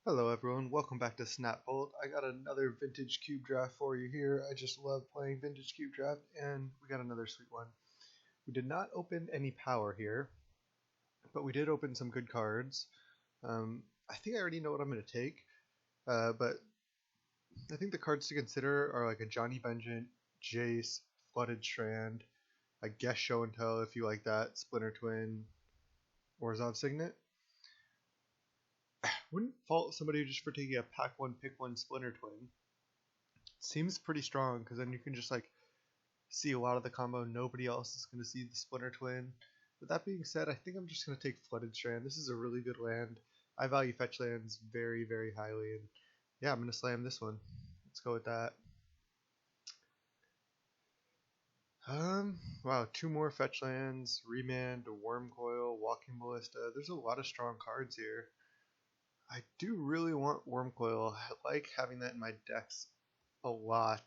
Hello everyone, welcome back to Snapbolt. I got another vintage cube draft for you here. I just love playing vintage cube draft and we got another sweet one. We did not open any power here, but we did open some good cards. I think I already know what I'm going to take, but I think the cards to consider are like a Johnny Benjant, Jace, Flooded Strand, I guess Show and Tell if you like that, Splinter Twin, Orzhov Signet. Wouldn't fault somebody just for taking a pack one, pick one Splinter Twin. Seems pretty strong because then you can just like see a lot of the combo. Nobody else is going to see the Splinter Twin. With that being said, I think I'm just going to take Flooded Strand. This is a really good land. I value fetch lands very, very highly, and yeah, I'm going to slam this one. Let's go with that. Wow, two more fetch lands, Remand, Wormcoil, Walking Ballista. There's a lot of strong cards here. I do really want Wormcoil. I like having that in my decks a lot.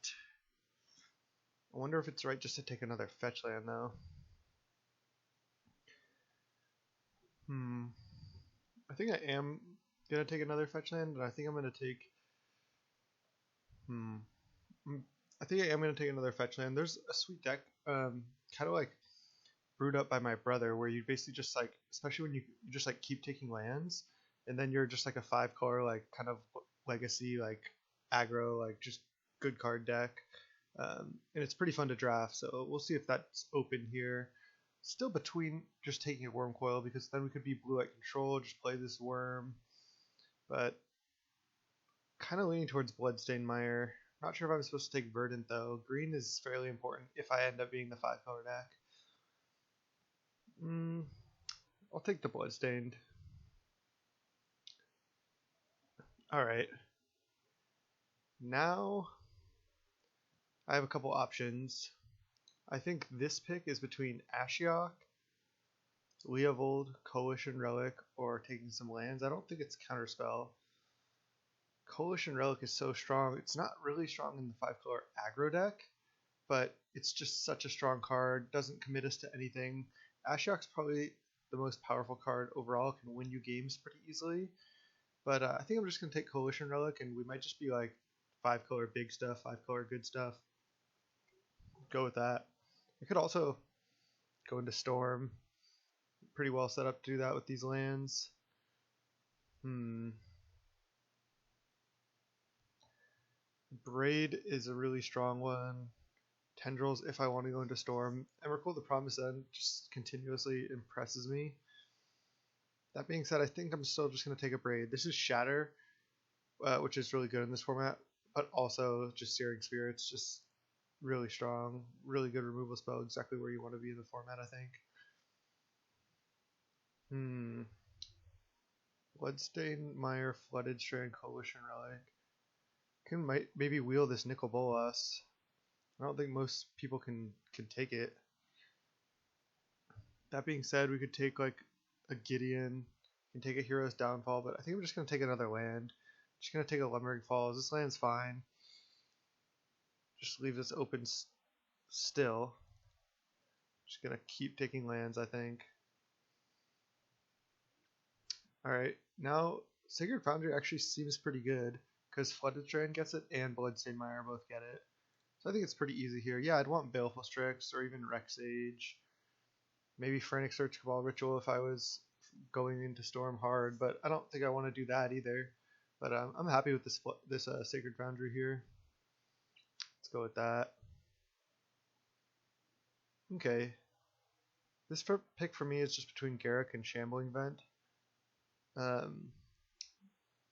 I wonder if it's right just to take another fetch land though. Hmm. I think I am gonna take another fetch land, and I think I'm gonna take. Hmm. Mm, I think I am gonna take another fetch land. There's a sweet deck, kind of like brewed up by my brother, where you basically just like, especially when you just like keep taking lands, and then you're just like a 5 color like kind of legacy like aggro like just good card deck, and it's pretty fun to draft. So we'll see if that's open here. Still between just taking a worm coil because then we could be blue at control, just play this worm, but kind of leaning towards Bloodstained Mire. Not sure if I'm supposed to take Verdant though. Green is fairly important if I end up being the 5 color deck. Mm, I'll take the Bloodstained. Alright. Now I have a couple options. I think this pick is between Ashiok, Leovold, Coalition Relic, or taking some lands. I don't think it's Counterspell. Coalition Relic is so strong. It's not really strong in the 5 color aggro deck, but it's just such a strong card. Doesn't commit us to anything. Ashiok's probably the most powerful card overall. Can win you games pretty easily. But I think I'm just gonna take Coalition Relic, and we might just be like 5 color big stuff, 5 color good stuff. Go with that. I could also go into Storm. Pretty well set up to do that with these lands. Braid is a really strong one. Tendrils if I want to go into Storm. Emrakul the Promised End just continuously impresses me. That being said, I think I'm still just going to take a Braid. This is Shatter, which is really good in this format, but also just Searing Spirits, just really strong, really good removal spell, exactly where you want to be in the format, I think. Bloodstained Mire, Flooded Strand, Coalition Relic. Can maybe wheel this Nicol Bolas. I don't think most people can take it. That being said, we could take like a Gideon, can take a Hero's Downfall, but I think I'm just gonna take another land. Just gonna take a Lumbering Falls. This land's fine. Just leave this open still. Just gonna keep taking lands, I think. Alright, now Sacred Foundry actually seems pretty good because Flooded Strand gets it and Bloodstained Mire both get it. So I think it's pretty easy here. Yeah, I'd want Baleful Strix or even Rex Age. Maybe Frantic Search Cabal Ritual if I was going into Storm hard, but I don't think I want to do that either. But I'm happy with this Sacred Foundry here. Let's go with that. Okay, this pick for me is just between Garruk and Shambling Vent. Um,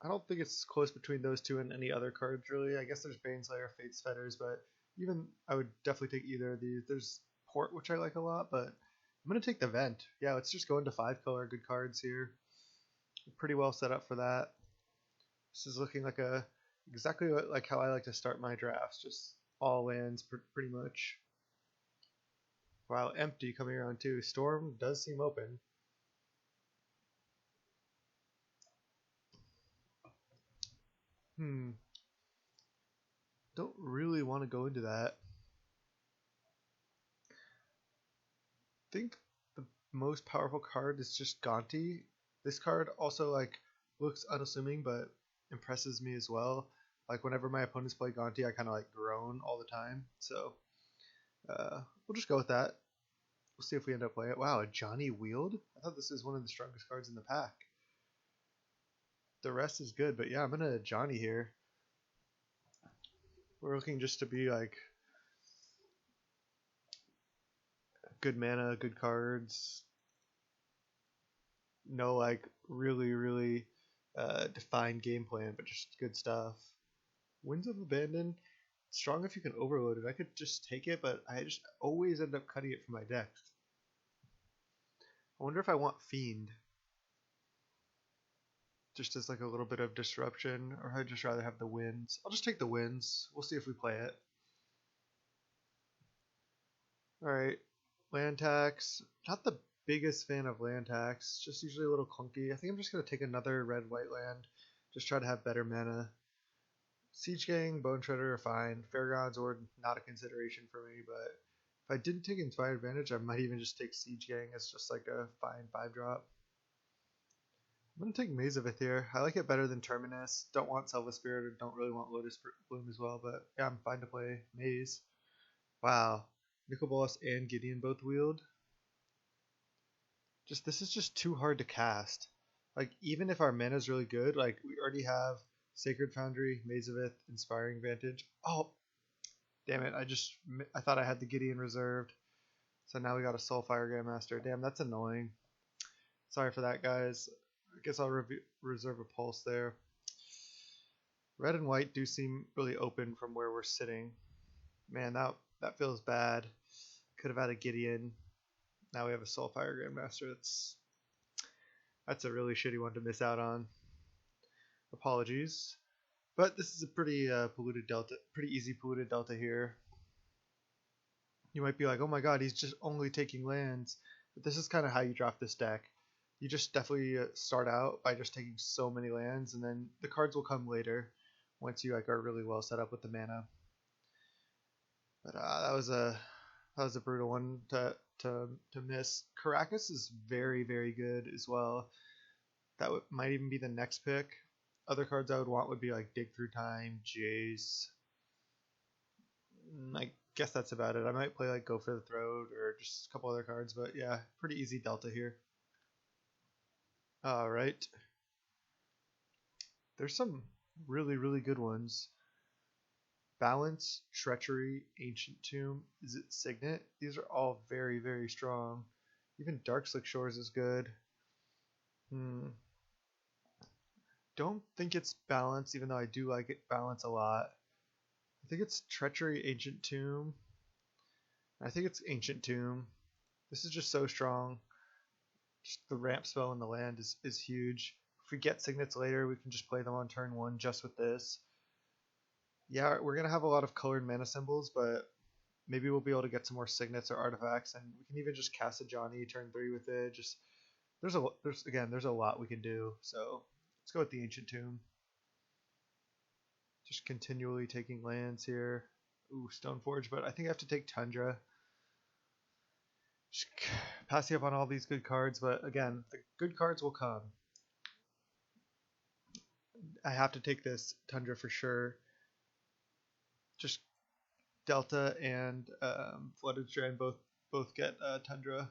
I don't think it's close between those two and any other cards really. I guess there's Baneslayer, Fate's Fetters, but even I would definitely take either of these. There's Port, which I like a lot, but I'm gonna take the Vent. Yeah, let's just go into 5 color good cards here. Pretty well set up for that. This is looking like exactly like how I like to start my drafts, just all lands pretty much. Wow, empty coming around too. Storm does seem open. Hmm. Don't really want to go into that. I think the most powerful card is just Gonti. This card also like looks unassuming, but impresses me as well. Like whenever my opponents play Gonti, I kind of like groan all the time. So we'll just go with that. We'll see if we end up playing it. Wow, a Johnny Wield? I thought this was one of the strongest cards in the pack. The rest is good, but yeah, I'm gonna Johnny here. We're looking just to be like good mana, good cards. No like really defined game plan, but just good stuff. Winds of Abandon, strong if you can overload it. I could just take it, but I just always end up cutting it from my deck. I wonder if I want Fiend. Just as like a little bit of disruption, or I'd just rather have the winds. I'll just take the winds. We'll see if we play it. Alright, land tax. Not the biggest fan of land tax, just usually a little clunky. I think I'm just going to take another red-white land. Just try to have better mana. Siege Gang, Bone Shredder are fine. Fairgrounds or not a consideration for me, but if I didn't take Inspired Advantage, I might even just take Siege Gang as just like a fine 5-drop. I'm going to take Maze of Ith here. I like it better than Terminus. Don't want Selva Spirit or don't really want Lotus Bloom as well, but yeah, I'm fine to play Maze. Wow. Nicol Bolas and Gideon both wield. This is just too hard to cast. Like, even if our mana is really good, like, we already have Sacred Foundry, Maze of Ith, Inspiring Vantage. Oh, damn it. I thought I had the Gideon reserved. So now we got a Soulfire Grandmaster. Damn, that's annoying. Sorry for that, guys. I guess I'll reserve a pulse there. Red and white do seem really open from where we're sitting. Man, that feels bad. Could have had a Gideon. Now we have a Soulfire Grandmaster. That's a really shitty one to miss out on. Apologies. But this is a pretty polluted delta, pretty easy polluted delta here. You might be like, oh my god, he's just only taking lands. But this is kind of how you draft this deck. You just definitely start out by just taking so many lands, and then the cards will come later once you like are really well set up with the mana. But that was a brutal one to miss. Karakas is very good as well. That might even be the next pick. Other cards I would want would be like Dig Through Time, Jace. I guess that's about it. I might play like Go for the Throat or just a couple other cards, but yeah, pretty easy delta here. Alright. There's some really good ones. Balance, Treachery, Ancient Tomb, is it Signet? These are all very strong. Even Darkslick Shores is good. Don't think it's Balance, even though I do like it Balance a lot. I think it's Treachery, Ancient Tomb. I think it's Ancient Tomb. This is just so strong. Just the ramp spell in the land is huge. If we get Signets later, we can just play them on turn 1 just with this. Yeah, we're going to have a lot of colored mana symbols, but maybe we'll be able to get some more Signets or artifacts, and we can even just cast a Johnny turn 3 with it. There's a lot we can do, so let's go with the Ancient Tomb. Just continually taking lands here. Ooh, Stoneforge, but I think I have to take Tundra. Just passing up on all these good cards, but again, the good cards will come. I have to take this Tundra for sure. Just Delta and Flooded Strand both get Tundra,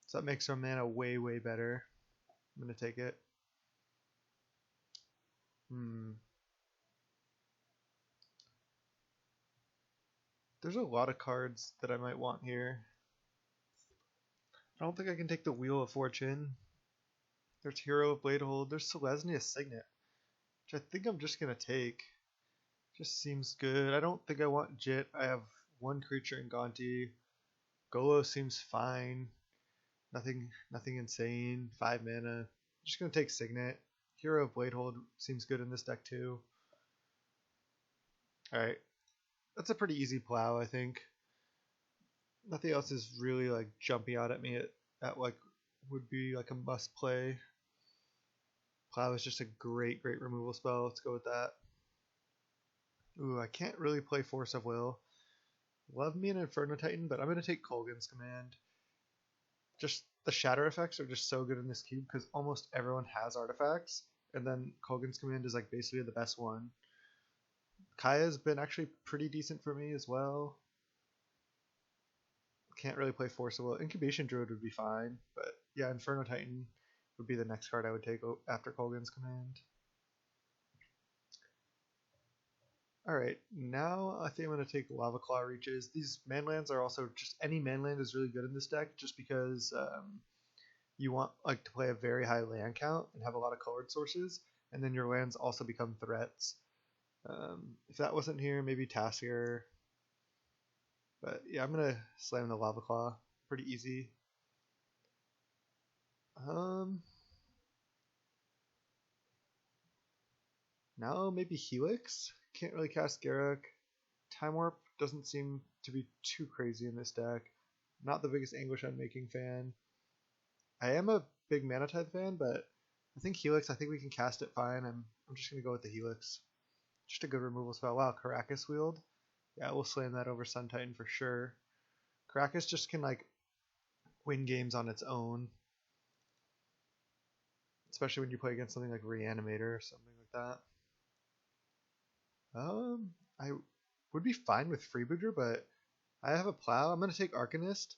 so that makes our mana way better. I'm gonna take it. There's a lot of cards that I might want here. I don't think I can take the Wheel of Fortune. There's Hero of Bladehold. There's Selesnya Signet, which I think I'm just gonna take. Just seems good. I don't think I want Jit. I have one creature in Gonti. Golo seems fine. Nothing insane. 5 mana. I'm just gonna take Signet. Hero of Bladehold seems good in this deck too. Alright. That's a pretty easy plow, I think. Nothing else is really like jumping out at me at like would be like a must play. Plow is just a great removal spell. Let's go with that. Ooh, I can't really play Force of Will. Love me an Inferno Titan, but I'm going to take Kolaghan's Command. Just the shatter effects are just so good in this cube because almost everyone has artifacts. and then Kolgan's Command is like basically the best one. Kaya's been actually pretty decent for me as well. Can't really play Forcible. Incubation Druid would be fine, but yeah, Inferno Titan would be the next card I would take after Kolgan's Command. Alright, now I think I'm going to take Lava Claw Reaches. These manlands are also just, any manland is really good in this deck just because you want like to play a very high land count and have a lot of colored sources, and then your lands also become threats. If that wasn't here, maybe Tasker. But yeah, I'm going to slam the Lava Claw. Pretty easy. Now maybe Helix. Can't really cast Garruk. Time Warp doesn't seem to be too crazy in this deck. Not the biggest Anguish Unmaking fan. I am a big Mana Tithe fan, but I think Helix, I think we can cast it fine. I'm just going to go with the Helix. Just a good removal spell. Wow, Karakas Wield. Yeah, we'll slam that over Sun Titan for sure. Karakas just can like win games on its own. Especially when you play against something like Reanimator or something like that. I would be fine with Freebooter, but I have a Plow. I'm gonna take Arcanist.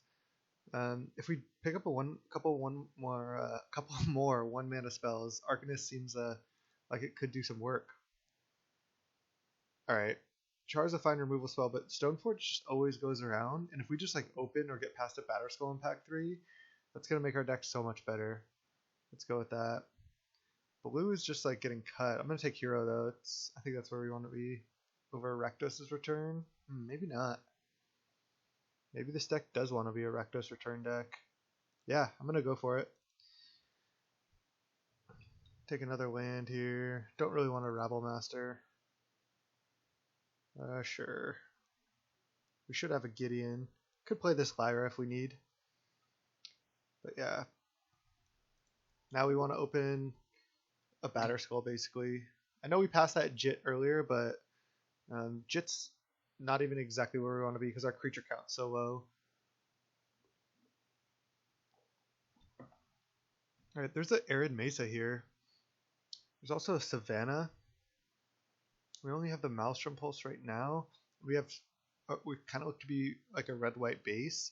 If we pick up a couple more 1-mana spells, Arcanist seems like it could do some work. All right, Char is a fine removal spell, but Stoneforge just always goes around, and if we just like open or get past a Batterskull in pack 3, that's gonna make our deck so much better. Let's go with that. Blue is just like getting cut. I'm gonna take Hero though. I think that's where we want to be. Over Rakdos' return? Maybe not. Maybe this deck does want to be a Rakdos return deck. Yeah, I'm gonna go for it. Take another land here. Don't really want a Rabble Master. Sure. We should have a Gideon. Could play this Lyra if we need. But yeah. Now we want to open a Batterskull basically. I know we passed that Jit earlier, but Jit's not even exactly where we want to be because our creature count's so low. Alright, there's an Arid Mesa here. There's also a Savannah. We only have the Maelstrom Pulse right now. We kind of look to be like a red-white base.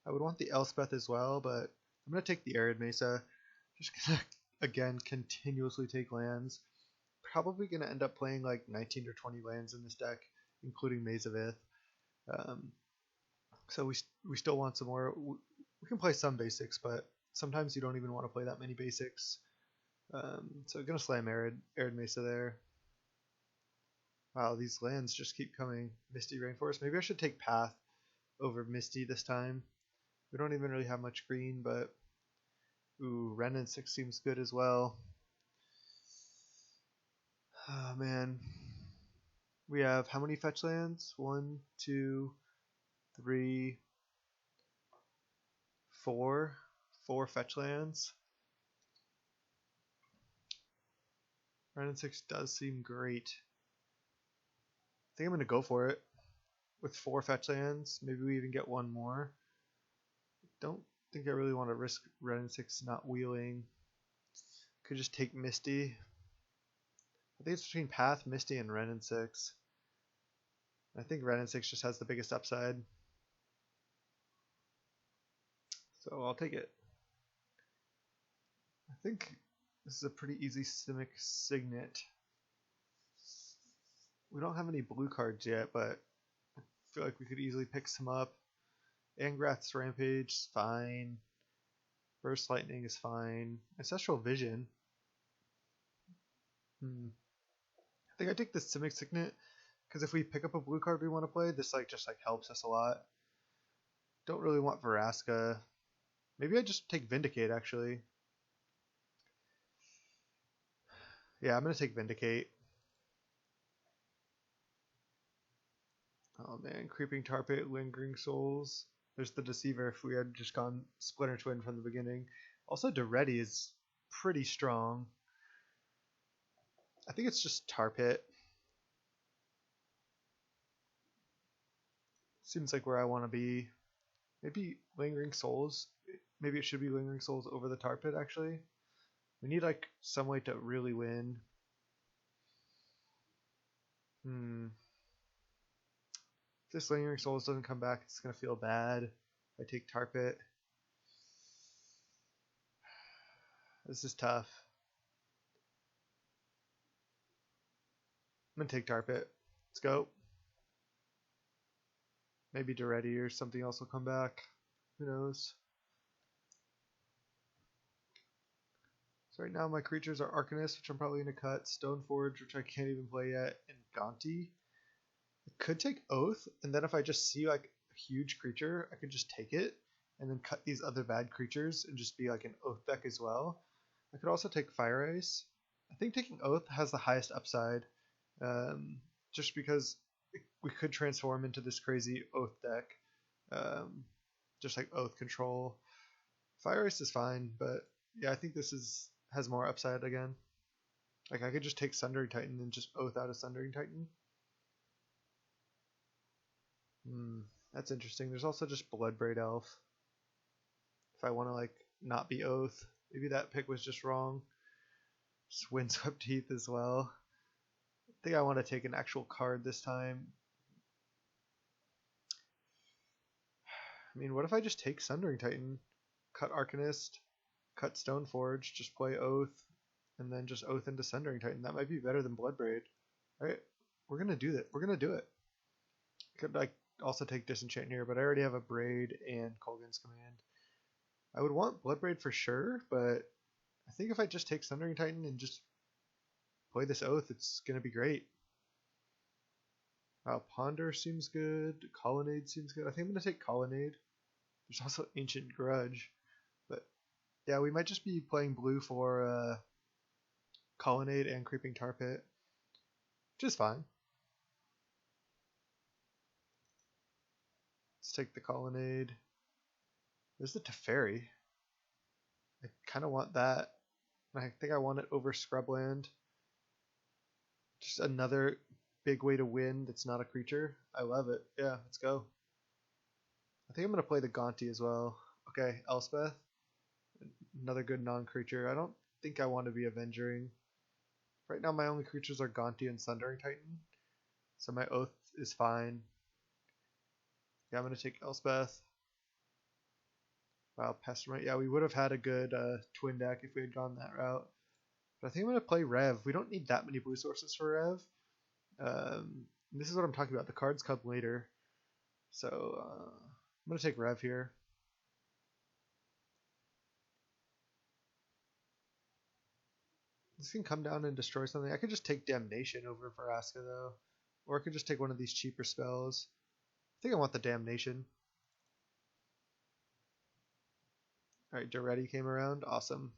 I would want the Elspeth as well, but I'm going to take the Arid Mesa. Just going to, again, continuously take lands. Probably going to end up playing like 19 or 20 lands in this deck, including Maze of Ith. So we still want some more. We can play some basics, but sometimes you don't even want to play that many basics. So I'm going to slam Arid Mesa there. Wow, these lands just keep coming. Misty Rainforest. Maybe I should take Path over Misty this time. We don't even really have much green, but ooh, Wrenn and 6 seems good as well. Oh man. We have how many fetch lands? 1, 2, 3, 4. 4 fetch lands. Wrenn and 6 does seem great. I think I'm going to go for it. With 4 fetch lands, maybe we even get one more. Don't think I really want to risk Wrenn and 6 not wheeling. Could just take Misty. I think it's between Path, Misty, and Wrenn and 6. I think Wrenn and 6 just has the biggest upside. So I'll take it. I think this is a pretty easy Simic Signet. We don't have any blue cards yet, but I feel like we could easily pick some up. Angrath's Rampage is fine. Burst Lightning is fine. Ancestral Vision. I think I take the Simic Signet because if we pick up a blue card we want to play, this just helps us a lot. Don't really want Vraska. Maybe I just take Vindicate actually. Yeah, I'm gonna take Vindicate. Oh man, Creeping Tar Pit, Lingering Souls. There's the Deceiver if we had just gone Splinter Twin from the beginning. Also, Daretti is pretty strong. I think it's just Tar Pit. Seems like where I want to be. Maybe Lingering Souls. Maybe it should be Lingering Souls over the Tar Pit actually. We need like some way to really win. If this Lingering Souls doesn't come back, it's gonna feel bad. If I take Tarpit. This is tough. I'm gonna take Tarpit. Let's go. Maybe Duretti or something else will come back. Who knows? So right now my creatures are Arcanist, which I'm probably going to cut, Stoneforge, which I can't even play yet, and Gonti. I could take Oath, and then if I just see like a huge creature, I could just take it, and then cut these other bad creatures and just be like an Oath deck as well. I could also take Fire Ice. I think taking Oath has the highest upside, just because we could transform into this crazy Oath deck, just like Oath control. Fire Ice is fine, but yeah, I think this has more upside again. Like I could just take Sundering Titan and just Oath out of Sundering Titan. That's interesting. There's also just Bloodbraid Elf. If I want to like not be Oath, maybe that pick was just wrong. Just Windswept Heath as well. I think I want to take an actual card this time. I mean, what if I just take Sundering Titan, cut Arcanist, cut Stoneforge, just play Oath, and then just Oath into Sundering Titan? That might be better than Bloodbraid. Alright, we're gonna do that. We're gonna do it. Could like also take Disenchant here, but I already have a Braid and Kolaghan's Command. I would want Bloodbraid for sure, but I think if I just take Sundering Titan and just play this Oath, it's gonna be great. Ponder seems good. Colonnade seems good. I think I'm gonna take Colonnade. There's also Ancient Grudge, but yeah, we might just be playing blue for Colonnade and Creeping Tar Pit, which is fine. Let's take the Colonnade. There's the Teferi. I kind of want that. I think I want it over Scrubland. Just another big way to win that's not a creature. I love it. Yeah, let's go. I think I'm going to play the Gonti as well. Okay, Elspeth. Another good non-creature. I don't think I want to be Avengering. Right now my only creatures are Gonti and Sundering Titan. So my Oath is fine. Yeah, I'm going to take Elspeth. Wow, Pestilmite. Yeah, we would have had a good twin deck if we had gone that route. But I think I'm going to play Rev. We don't need that many blue sources for Rev. This is what I'm talking about. The cards come later. So I'm going to take Rev here. This can come down and destroy something. I could just take Damnation over Vraska though. Or I could just take one of these cheaper spells. I think I want the Damnation. Alright, Duretti came around. Awesome.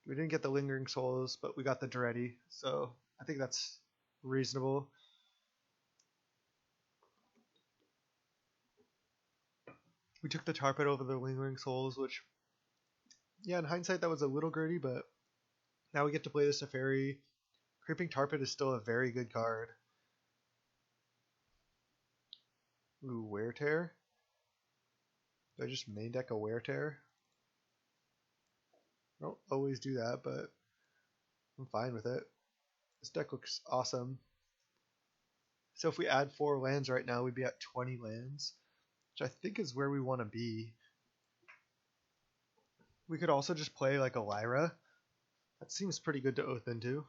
We didn't get the Lingering Souls, but we got the Duretti. So I think that's reasonable. We took the Tar Pit over the Lingering Souls, which, yeah, in hindsight that was a little gritty, but now we get to play the Teferi. Creeping Tar Pit is still a very good card. Ooh, Wear Tear. Do I just main deck a Wear Tear? I don't always do that, but I'm fine with it. This deck looks awesome. So if we add 4 lands right now, we'd be at 20 lands, which I think is where we want to be. We could also just play like a Lyra. That seems pretty good to Oath into.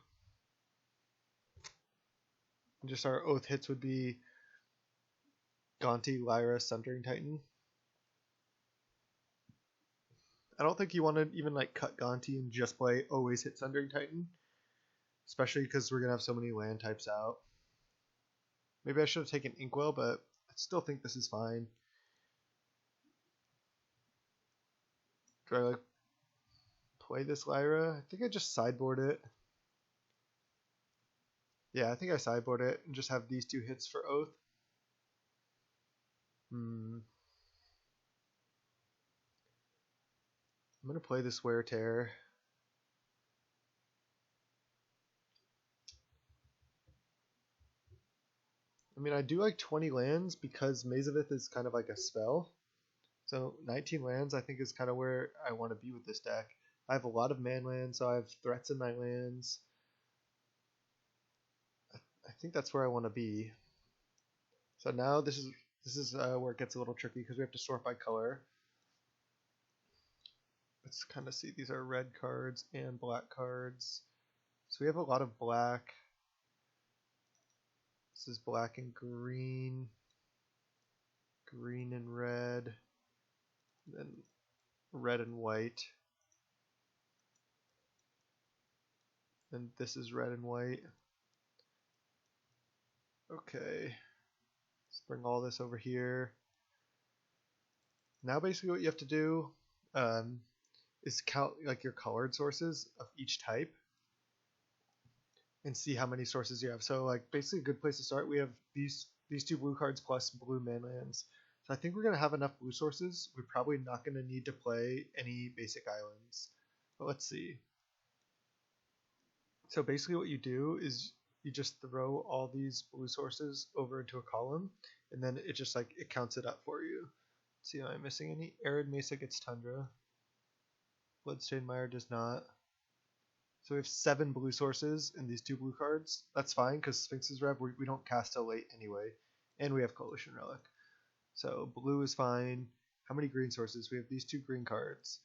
And just our Oath hits would be Gonti, Lyra, Sundering Titan. I don't think you want to even like cut Gonti and just play always hit Sundering Titan, especially because we're gonna have so many land types out. Maybe I should have taken Inkwell, but I still think this is fine. Do I like play this Lyra? I think I just sideboard it. Yeah, I think I sideboard it and just have these 2 hits for Oath. I'm gonna play this Wear Tear. I mean, I do like 20 lands because Maze of Ith is kind of like a spell. So 19 lands I think is kind of where I want to be with this deck. I have a lot of man lands, so I have threats in my lands. I think that's where I want to be. So now this is where it gets a little tricky because we have to sort by color. Let's kind of see, these are red cards and black cards. So we have a lot of black. This is black and green, green and red, and then red and white. And this is red and white. Okay, let's bring all this over here. Now basically what you have to do is count like your colored sources of each type and see how many sources you have. So like basically a good place to start, we have these two blue cards plus blue man lands. So I think we're gonna have enough blue sources. We're probably not gonna need to play any basic islands. But let's see. So basically what you do is you just throw all these blue sources over into a column, and then it just like it counts it up for you. Let's see, am I missing any? Arid Mesa gets Tundra. Bloodstained Mire does not. So we have 7 blue sources and these 2 blue cards. That's fine because Sphinx's Rev we don't cast till late anyway. And we have Coalition Relic. So blue is fine. How many green sources? We have these 2 green cards.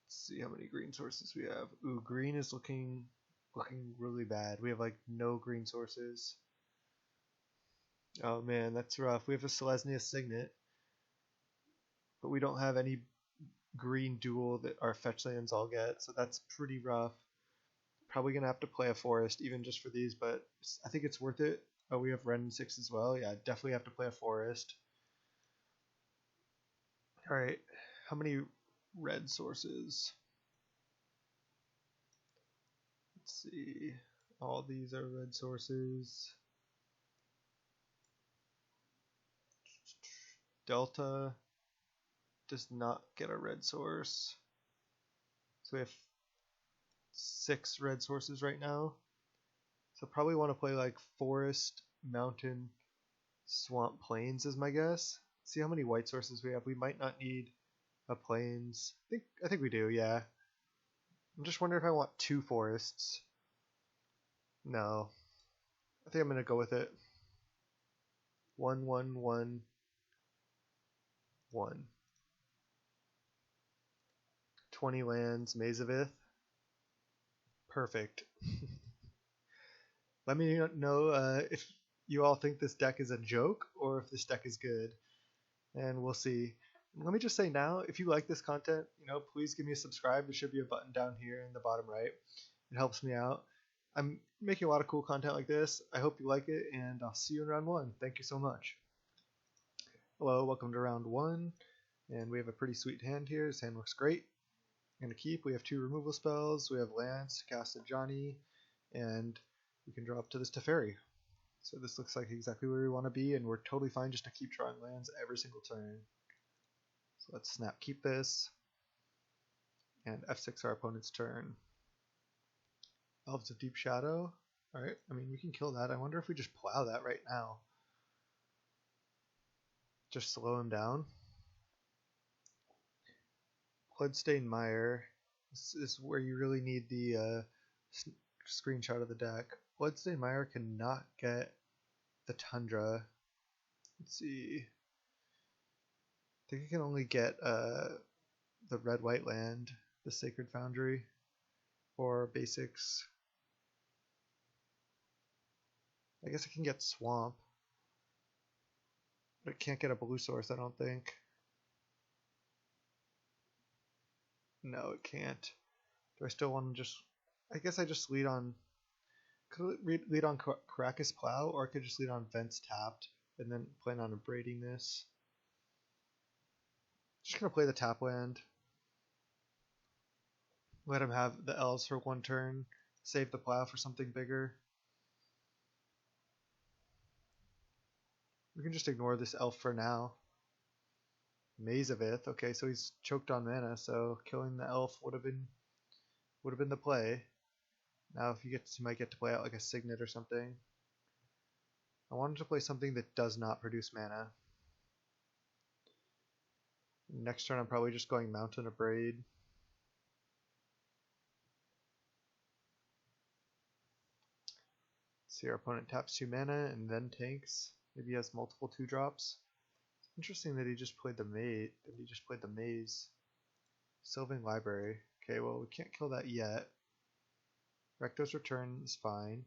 Let's see how many green sources we have. Ooh, green is looking really bad. We have like no green sources. Oh man, that's rough. We have a Selesnya Signet, but we don't have any green dual that our fetch lands all get, so that's pretty rough. Probably gonna have to play a forest even just for these, but I think it's worth it. Oh, we have Ren 6 as well. Yeah, definitely have to play a forest. Alright, how many red sources? Let's see. All these are red sources. Delta does not get a red source. So we have 6 red sources right now. So probably want to play like forest, mountain, swamp, plains is my guess. See how many white sources we have. We might not need a plains. I think we do, yeah. I'm just wondering if I want 2 forests. No. I think I'm gonna go with it. 1, 1, 1, 1. 20 lands, Maze of Ith. Perfect. Let me know if you all think this deck is a joke or if this deck is good, and we'll see. Let me just say now, if you like this content, please give me a subscribe. There should be a button down here in the bottom right. It helps me out. I'm making a lot of cool content like this. I hope you like it, and I'll see you in round 1. Thank you so much. Hello, welcome to round 1, and we have a pretty sweet hand here. This hand looks great. I'm going to keep. We have 2 removal spells. We have lands to cast at Johnny, and we can draw up to this Teferi. So this looks like exactly where we want to be, and we're totally fine just to keep drawing lands every single turn. So let's snap keep this, and F6 our opponent's turn. Elves of Deep Shadow. Alright, I mean we can kill that. I wonder if we just plow that right now. Just slow him down. Bloodstained Mire. This is where you really need the screenshot of the deck. Bloodstained Mire cannot get the Tundra. Let's see. I think it can only get the red-white land, the Sacred Foundry, or basics. I guess it can get Swamp, but it can't get a blue source, I don't think. No, it can't. Do I still want to just... I guess I just lead on... Could lead on Karakas Plow, or I could just lead on Vents Tapped, and then plan on abrading this. Just gonna play the tap land. Let him have the elves for 1 turn. Save the plow for something bigger. We can just ignore this elf for now. Maze of Ith. Okay, so he's choked on mana, so killing the elf would have been the play. Now if he might get to play out like a Signet or something. I wanted to play something that does not produce mana. Next turn I'm probably just going Mountain of Braid. See, our opponent taps 2 mana and then tanks. Maybe he has multiple 2-drops. Interesting that he just played the maze. Sylvan Library. Okay, well we can't kill that yet. Recto's Return is fine.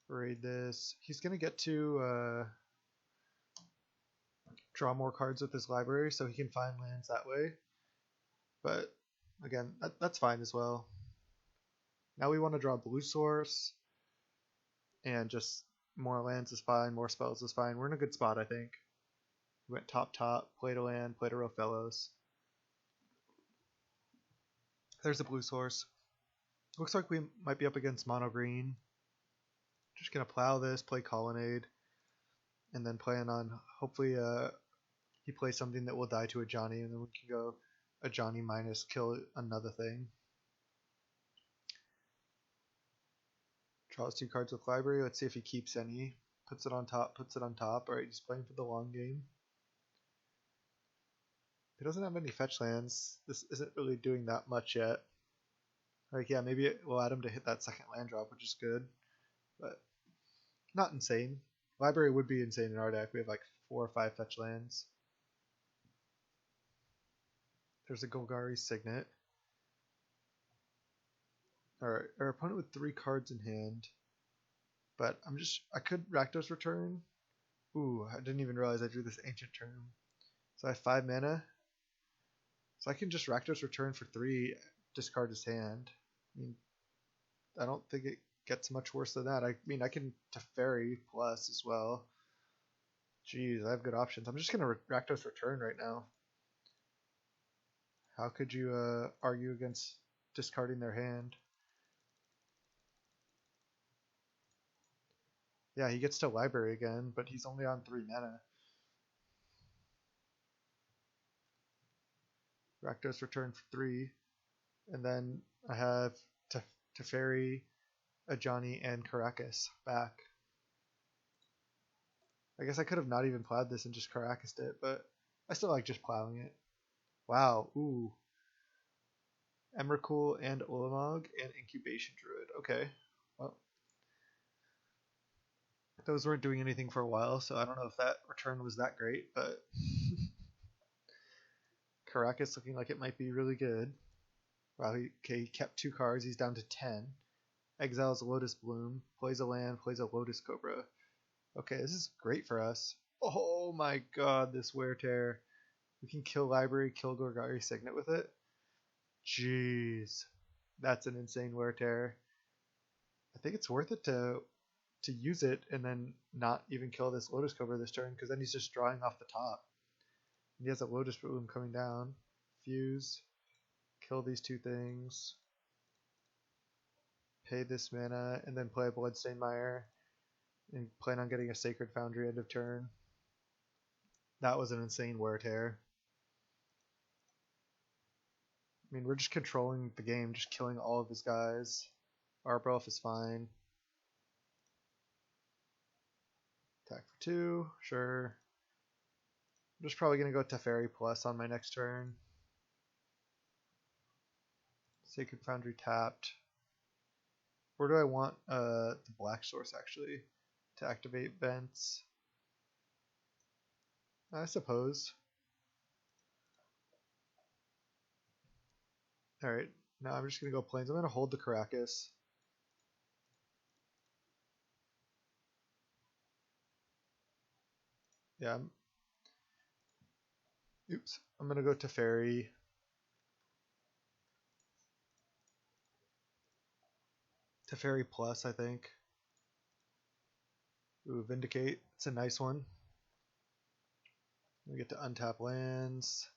Raid this. He's gonna get to draw more cards with his library, so he can find lands that way. But again, that's fine as well. Now we want to draw Blue Source, and just more lands is fine, more spells is fine. We're in a good spot, I think. We went top, played a land, played a Rofellos. There's a Blue Source. Looks like we might be up against mono green. Just gonna plow this, play Colonnade, and then plan on hopefully he plays something that will die to Ajani, and then we can go Ajani minus kill another thing. Draws 2 cards with library. Let's see if he keeps any. Puts it on top, Alright, he's playing for the long game. He doesn't have any fetch lands. This isn't really doing that much yet. Like, yeah, maybe it will add him to hit that second land drop, which is good. But not insane. Library would be insane in our deck. We have like 4 or 5 fetch lands. There's a Golgari Signet. Alright, our opponent with 3 cards in hand. But I could Rakdos Return. Ooh, I didn't even realize I drew this Ancient Tomb. So I have 5 mana. So I can just Rakdos Return for 3, discard his hand. I mean, I don't think it gets much worse than that. I mean, I can Teferi plus as well. Jeez, I have good options. I'm just going to Rakdos Return right now. How could you argue against discarding their hand? Yeah, he gets to library again, but he's only on 3 mana. Rakdos Return for 3. And then I have Teferi, Ajani, and Karakas back. I guess I could have not even plowed this and just Karakas'd it, but I still like just plowing it. Wow, ooh. Emrakul and Ulamog and Incubation Druid. Okay, well. Those weren't doing anything for a while, so I don't know if that return was that great, but Karakas looking like it might be really good. Wow, he kept 2 cards, he's down to 10. Exiles Lotus Bloom, plays a land, plays a Lotus Cobra. Okay, this is great for us. Oh my god, this Wear Tear. We can kill Library, kill Golgari Signet with it. Jeez. That's an insane Wear Tear. I think it's worth it to use it and then not even kill this Lotus Cobra this turn, because then he's just drawing off the top. And he has a Lotus Bloom coming down. Fuse. Kill these 2 things. Pay this mana, and then play a Bloodstained Mire. And plan on getting a Sacred Foundry end of turn. That was an insane Wear Tear. I mean, we're just controlling the game, just killing all of his guys. Arbor Elf is fine. Attack for 2, sure. I'm just probably going to go Teferi plus on my next turn. Sacred Foundry tapped. Where do I want the Black Source actually to activate vents? I suppose. Alright, now I'm just going to go plains. I'm going to hold the Karakas. Yeah. I'm going to go Teferi. Teferi plus, I think. Ooh, Vindicate. It's a nice one. We get to untap lands.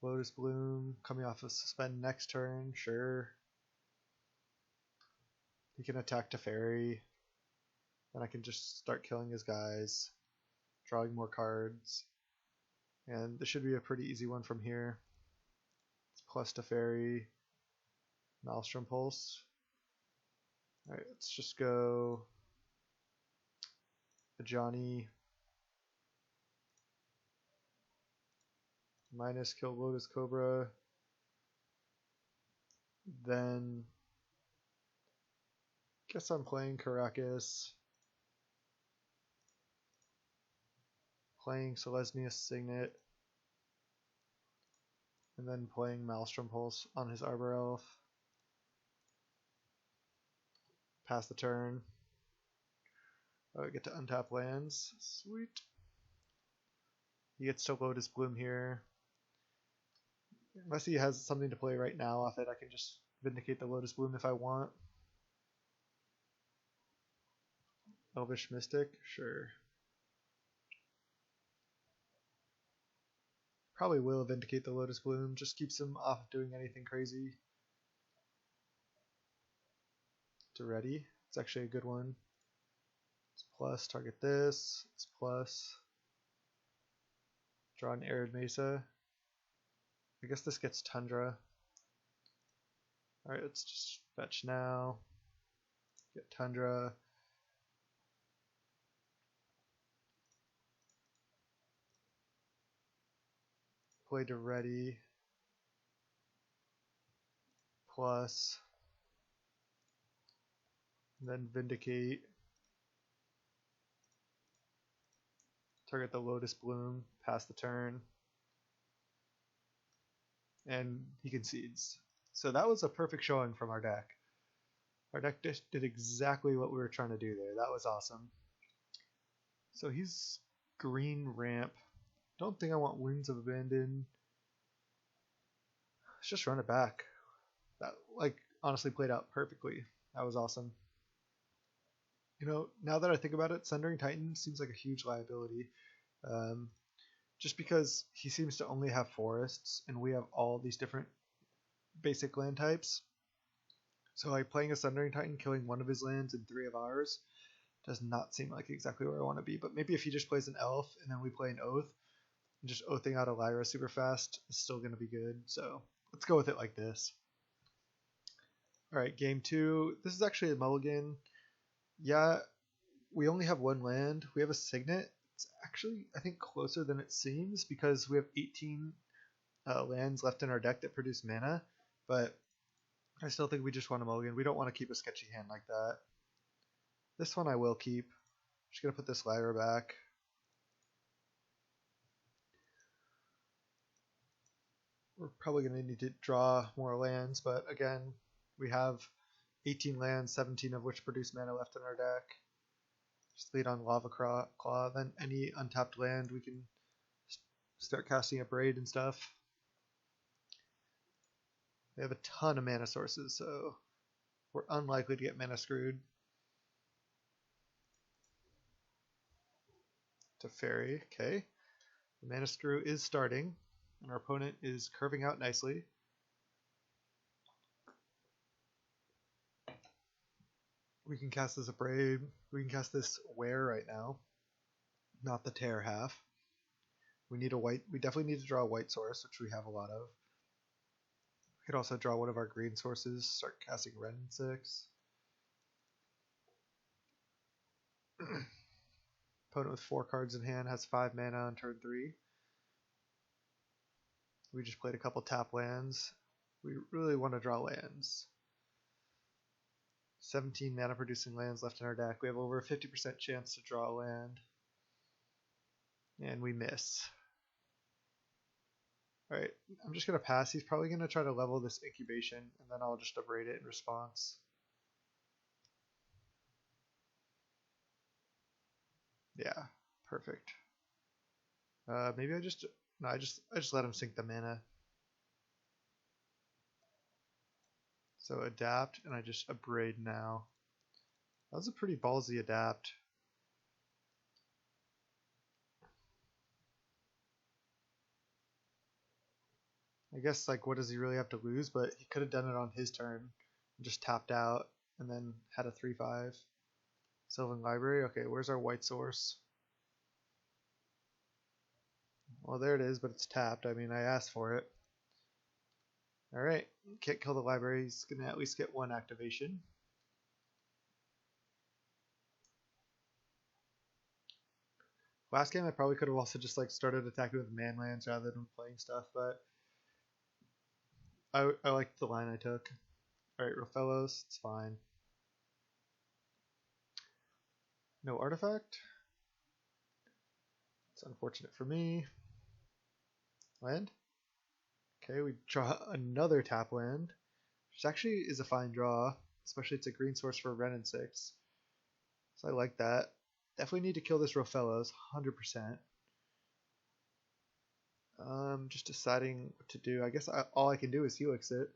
Lotus Bloom coming off of suspend next turn, sure. He can attack Teferi. Then I can just start killing his guys, drawing more cards. And this should be a pretty easy one from here. Plus Teferi, Maelstrom Pulse. Alright, let's just go Ajani. Minus kill Lotus Cobra. Then guess I'm playing Karakas. Playing Selesnya Signet. And then playing Maelstrom Pulse on his Arbor Elf. Pass the turn. Oh, I get to untap lands. Sweet. He gets to Lotus Bloom here. Unless he has something to play right now off it, I can just Vindicate the Lotus Bloom if I want. Elvish Mystic? Sure. Probably will Vindicate the Lotus Bloom, just keeps him off doing anything crazy. To ready. It's actually a good one. It's plus, target this. It's plus. Draw an Arid Mesa. I guess this gets Tundra. Alright, let's just fetch now. Get Tundra. Play to ready. Plus. And then Vindicate. Target the Lotus Bloom. Pass the turn. And he concedes. So that was a perfect showing from our deck. Our deck did exactly what we were trying to do there. That was awesome. So he's green ramp. Don't think I want Wounds of Abandon. Let's just run it back. That honestly played out perfectly. That was awesome. You know, now that I think about it, Sundering Titan seems like a huge liability. Just because he seems to only have forests, and we have all these different basic land types. So like playing a Sundering Titan, killing one of his lands and 3 of ours, does not seem like exactly where I want to be. But maybe if he just plays an Elf, and then we play an Oath, and just Oathing out a Lyra super fast is still going to be good. So let's go with it like this. Alright, game 2. This is actually a mulligan. Yeah, we only have 1 land. We have a Signet. It's actually, I think, closer than it seems because we have 18 lands left in our deck that produce mana, but I still think we just want a mulligan. We don't want to keep a sketchy hand like that. This one I will keep. Just going to put this Lyra back. We're probably going to need to draw more lands, but again, we have 18 lands, 17 of which produce mana left in our deck. Just lead on Lava Claw, then any untapped land we can start casting up Raid and stuff. They have a ton of mana sources, so we're unlikely to get mana screwed. To Fairy, okay. The mana screw is starting, and our opponent is curving out nicely. We can cast this Abrade. We can cast this Wear right now, not the Tear half. We need a white. We definitely need to draw a white source, which we have a lot of. We could also draw one of our green sources. Start casting Red 6. Opponent with 4 cards in hand has 5 mana on turn 3. We just played a couple tap lands. We really want to draw lands. 17 mana producing lands left in our deck. We have over a 50% chance to draw a land. And we miss. Alright, I'm just going to pass. He's probably going to try to level this Incubation, and then I'll just abrade it in response. Yeah, perfect. Maybe I just let him sink the mana. So adapt, and I just abrade now. That was a pretty ballsy adapt. I guess what does he really have to lose? But he could have done it on his turn, and just tapped out, and then had a 3/5. Sylvan Library. Okay, where's our white source? Well, there it is, but it's tapped. I mean, I asked for it. Alright, can't kill the library. He's going to at least get 1 activation. Last game I probably could have also just like started attacking with manlands rather than playing stuff, but I liked the line I took. Alright, Rofellos, it's fine. No artifact. It's unfortunate for me. Land. Okay, we draw another tap land, which actually is a fine draw, especially it's a green source for Wrenn and 6. So I like that. Definitely need to kill this Rofellos, 100%. Just deciding what to do. I guess all I can do is Helix it.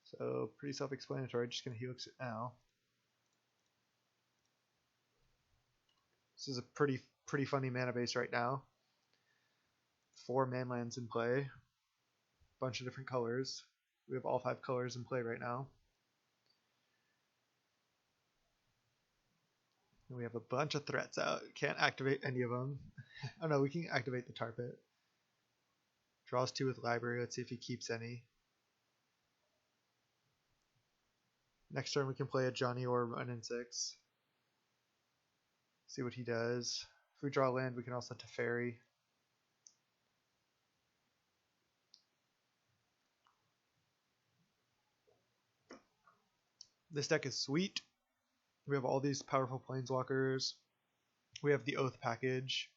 So pretty self-explanatory. Just gonna Helix it now. This is a pretty funny mana base right now. 4 manlands in play. Bunch of different colors. We have all 5 colors in play right now. And we have a bunch of threats out. Can't activate any of them. Oh no, we can activate the Tar Pit. Draws 2 with library. Let's see if he keeps any. Next turn we can play a Johnny or Wrenn and 6. See what he does. If we draw land, we can also Teferi. This deck is sweet. We have all these powerful planeswalkers. We have the Oath package.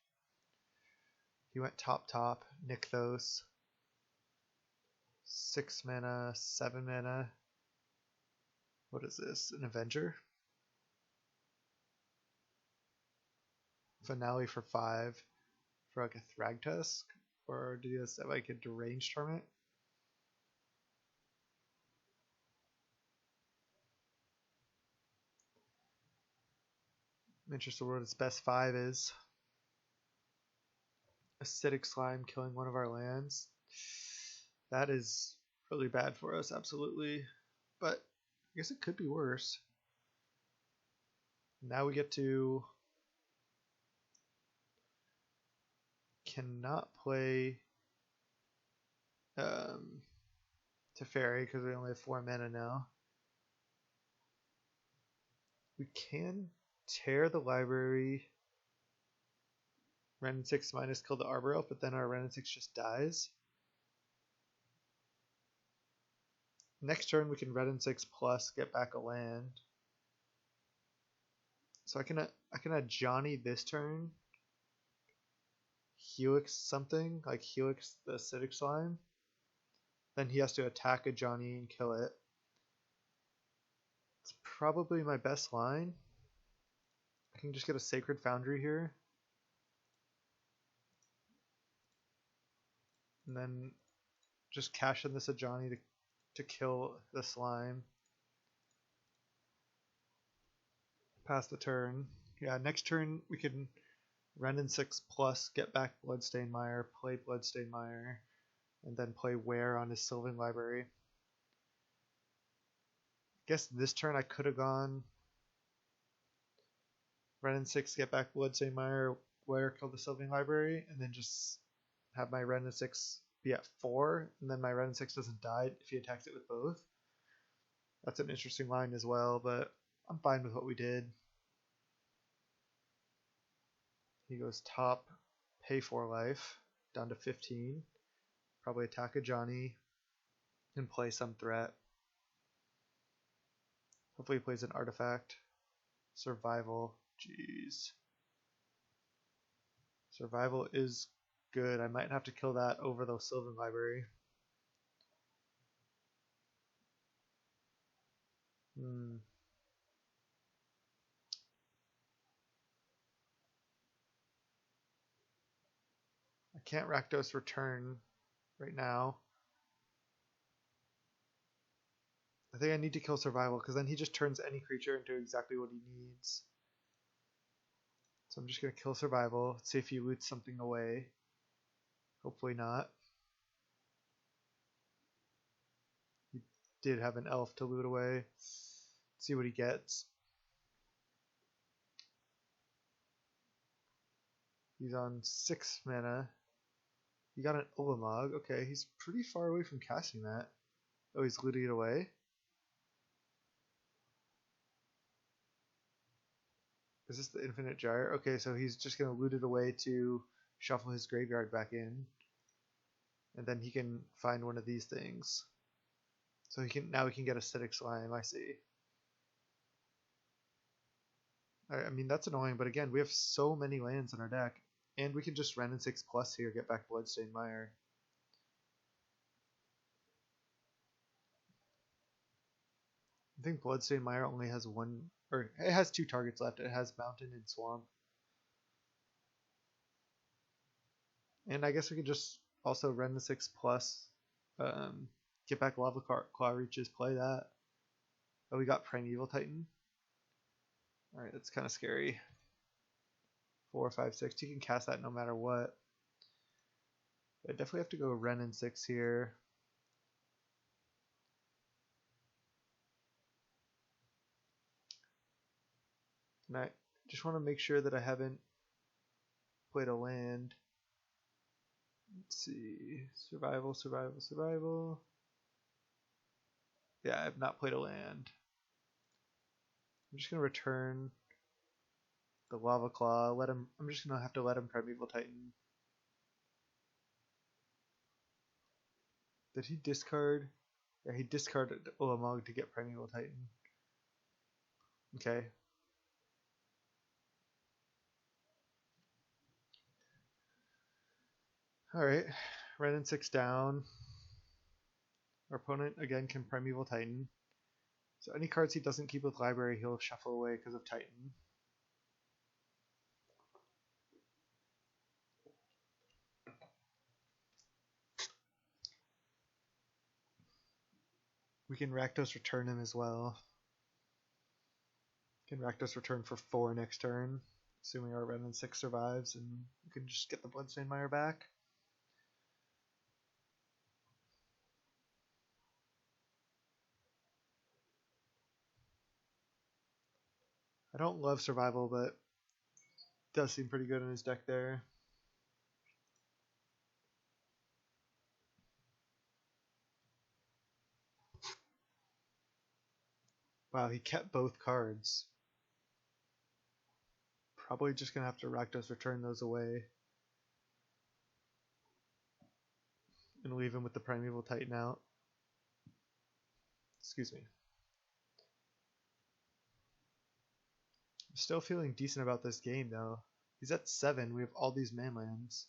He went top, Nykthos. 6 mana, 7 mana. What is this? An Avenger? Finale for 5 for like a Thragtusk? Or do you have like a deranged torment? I'm interested in what its best 5 is. Acidic Slime killing one of our lands. That is really bad for us, absolutely. But I guess it could be worse. Now we get to... Cannot play Teferi because we only have 4 mana now. We can tear the library. Wrenn and 6 minus kill the Arbor Elf, but then our Wrenn and 6 just dies. Next turn we can Wrenn and 6 plus get back a land. So I can add Johnny this turn. Helix something, like Helix the Acidic Slime. Then he has to attack a Johnny and kill it. It's probably my best line. I can just get a Sacred Foundry here. And then just cash in this Ajani to kill the slime. Pass the turn. Yeah, next turn we can Wrenn and 6 plus, get back Bloodstained Mire, play Bloodstained Mire, and then play Wear on his Sylvan Library. Guess this turn I could have gone Wrenn and 6, get back Bloodstained Mire, Wear, kill the Sylvan Library, and then just have my Wrenn and 6 be at 4, and then my Wrenn and 6 doesn't die if he attacks it with both. That's an interesting line as well, but I'm fine with what we did. He goes top, pay 4 life, down to 15. Probably attack a Johnny and play some threat. Hopefully he plays an artifact. Survival, jeez. Survival is good. I might have to kill that over the Sylvan Library. I can't Rakdos return right now. I think I need to kill Survival because then he just turns any creature into exactly what he needs. So I'm just going to kill Survival, see if he loots something away. Hopefully not. He did have an elf to loot away. Let's see what he gets. He's on 6 mana. He got an Ulamog. Okay, he's pretty far away from casting that. Oh, he's looting it away? Is this the Infinite Gyre? Okay, so he's just going to loot it away to shuffle his graveyard back in. And then he can find one of these things. So now he can get Acidic Slime, I see. I mean, that's annoying, but again, we have so many lands in our deck. And we can just Wrenn and 6 plus here, get back Bloodstained Mire. I think Bloodstained Mire only has one, or it has 2 targets left. It has Mountain and Swamp. And I guess we could just also Wrenn the 6 plus, get back Lava Claw Reaches, play that. Oh, we got Primeval Titan. Alright, that's kind of scary. 4, 5, 6. You can cast that no matter what. I definitely have to go Wrenn and 6 here. And I just want to make sure that I haven't played a land. Let's see. Survival, survival, survival. Yeah, I have not played a land. I'm just going to return the Lava Claw. I'm just going to have to let him Primeval Titan. Did he discard? Yeah, he discarded Ulamog to get Primeval Titan. Okay. Alright. Wrenn and 6 down. Our opponent again can Primeval Titan. So any cards he doesn't keep with library, he'll shuffle away because of Titan. We can Rakdos return him as well. We can Rakdos return for 4 next turn, assuming our Wrenn and 6 survives, and we can just get the Bloodstained Mire back. I don't love survival, but it does seem pretty good in his deck there. Wow, he kept both cards. Probably just gonna have to Rakdos return those away. And leave him with the Primeval Titan out. Excuse me. I'm still feeling decent about this game though. He's at 7, we have all these manlands.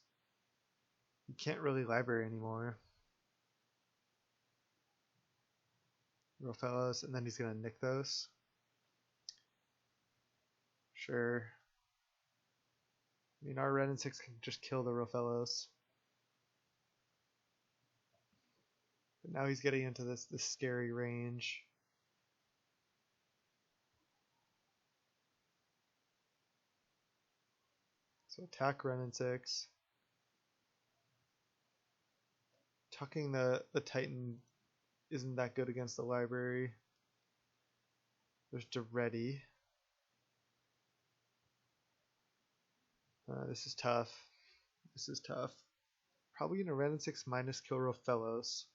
You can't really library anymore. Rofellos, and then he's gonna Nykthos. Sure. I mean, our Wrenn and 6 can just kill the Rofellos. But now he's getting into this scary range. So attack Wrenn and 6. Tucking the Titan isn't that good against the library. There's Daretti. This is tough. This is tough. Probably gonna Wrenn and 6 minus kill Rofellos.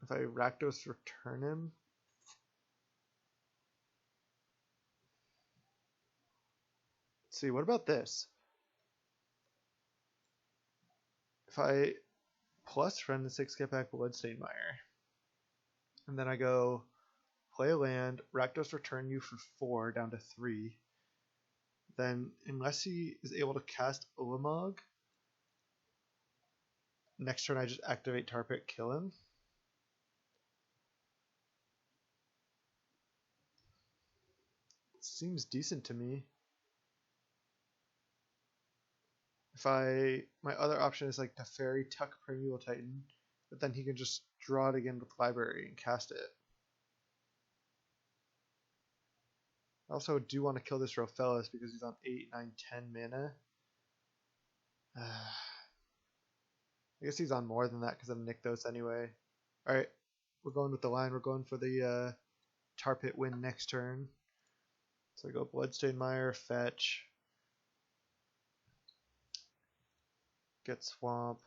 If I Rakdos return him. Let's see, what about this? If I plus Wrenn and 6 get back Bloodstained Mire, and then I go play a land, Rakdos return you for 4 down to 3, then unless he is able to cast Ulamog, next turn I just activate Tar Pit, kill him. Seems decent to me. If my other option is like Teferi, tuck Primeval Titan, but then he can just draw it again with library and cast it. I also do want to kill this Rofellos because he's on 8, 9, 10 mana. I guess he's on more than that because I'm Nykthos anyway. Alright, we're going with the line. We're going for the Tar Pit win next turn. So I go Bloodstained Mire, fetch. Get Swamp.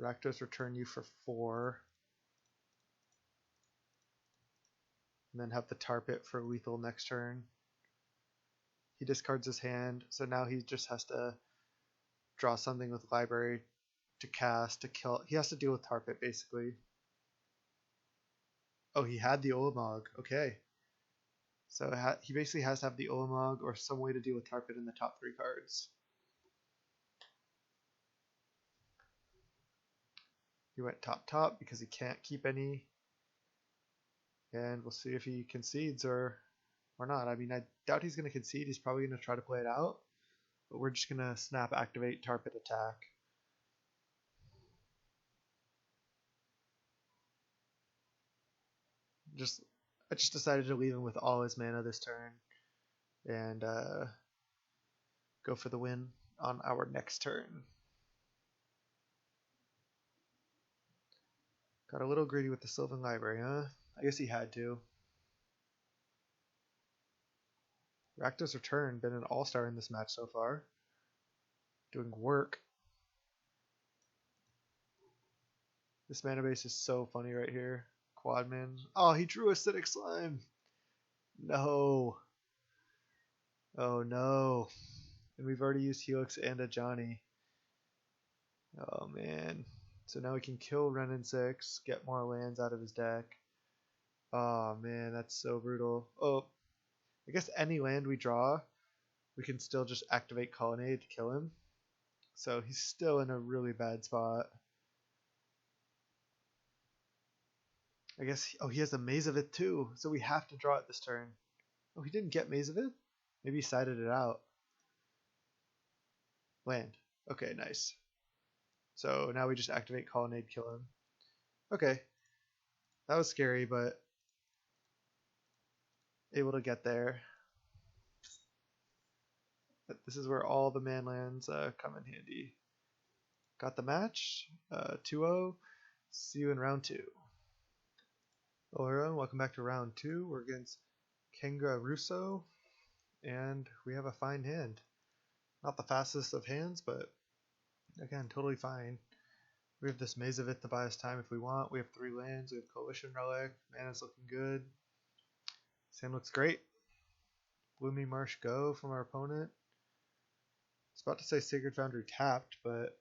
Rakdos return you for 4. and then have the tar pit for lethal next turn. He discards his hand, so now he just has to draw something with library to cast to kill. He has to deal with tar pit basically. Oh, he had the Ulamog. Okay. So he basically has to have the Ulamog or some way to deal with tar pit in the top 3 cards. He went top because he can't keep any. And we'll see if he concedes or not. I mean, I doubt he's going to concede. He's probably going to try to play it out. But we're just going to snap activate tar pit attack. I just decided to leave him with all his mana this turn. And go for the win on our next turn. Got a little greedy with the Sylvan Library, huh? I guess he had to. Rakdos Return, been an all-star in this match so far. Doing work. This mana base is so funny right here. Quadman. Oh, he drew Acidic Slime. No. Oh no. And we've already used Helix and a Johnny. Oh man. So now we can kill Renin 6, get more lands out of his deck. Oh man, that's so brutal. Oh, I guess any land we draw, we can still just activate Colonnade to kill him. So he's still in a really bad spot. I guess, oh, he has a Maze of It too, so we have to draw it this turn. Oh, he didn't get Maze of It? Maybe he sided it out. Land. Okay, nice. So now we just activate Colonnade, kill him. Okay. That was scary, but able to get there. But this is where all the manlands come in handy. Got the match. 2-0. See you in round 2. Hello everyone, welcome back to round 2. We're against Kenga Russo, and we have a fine hand. Not the fastest of hands, but again, totally fine. We have this Maze of It to buy us time if we want. We have 3 lands. We have Coalition Relic. Mana's looking good. Sand looks great. Blooming Marsh go from our opponent. I was about to say Sacred Foundry tapped, but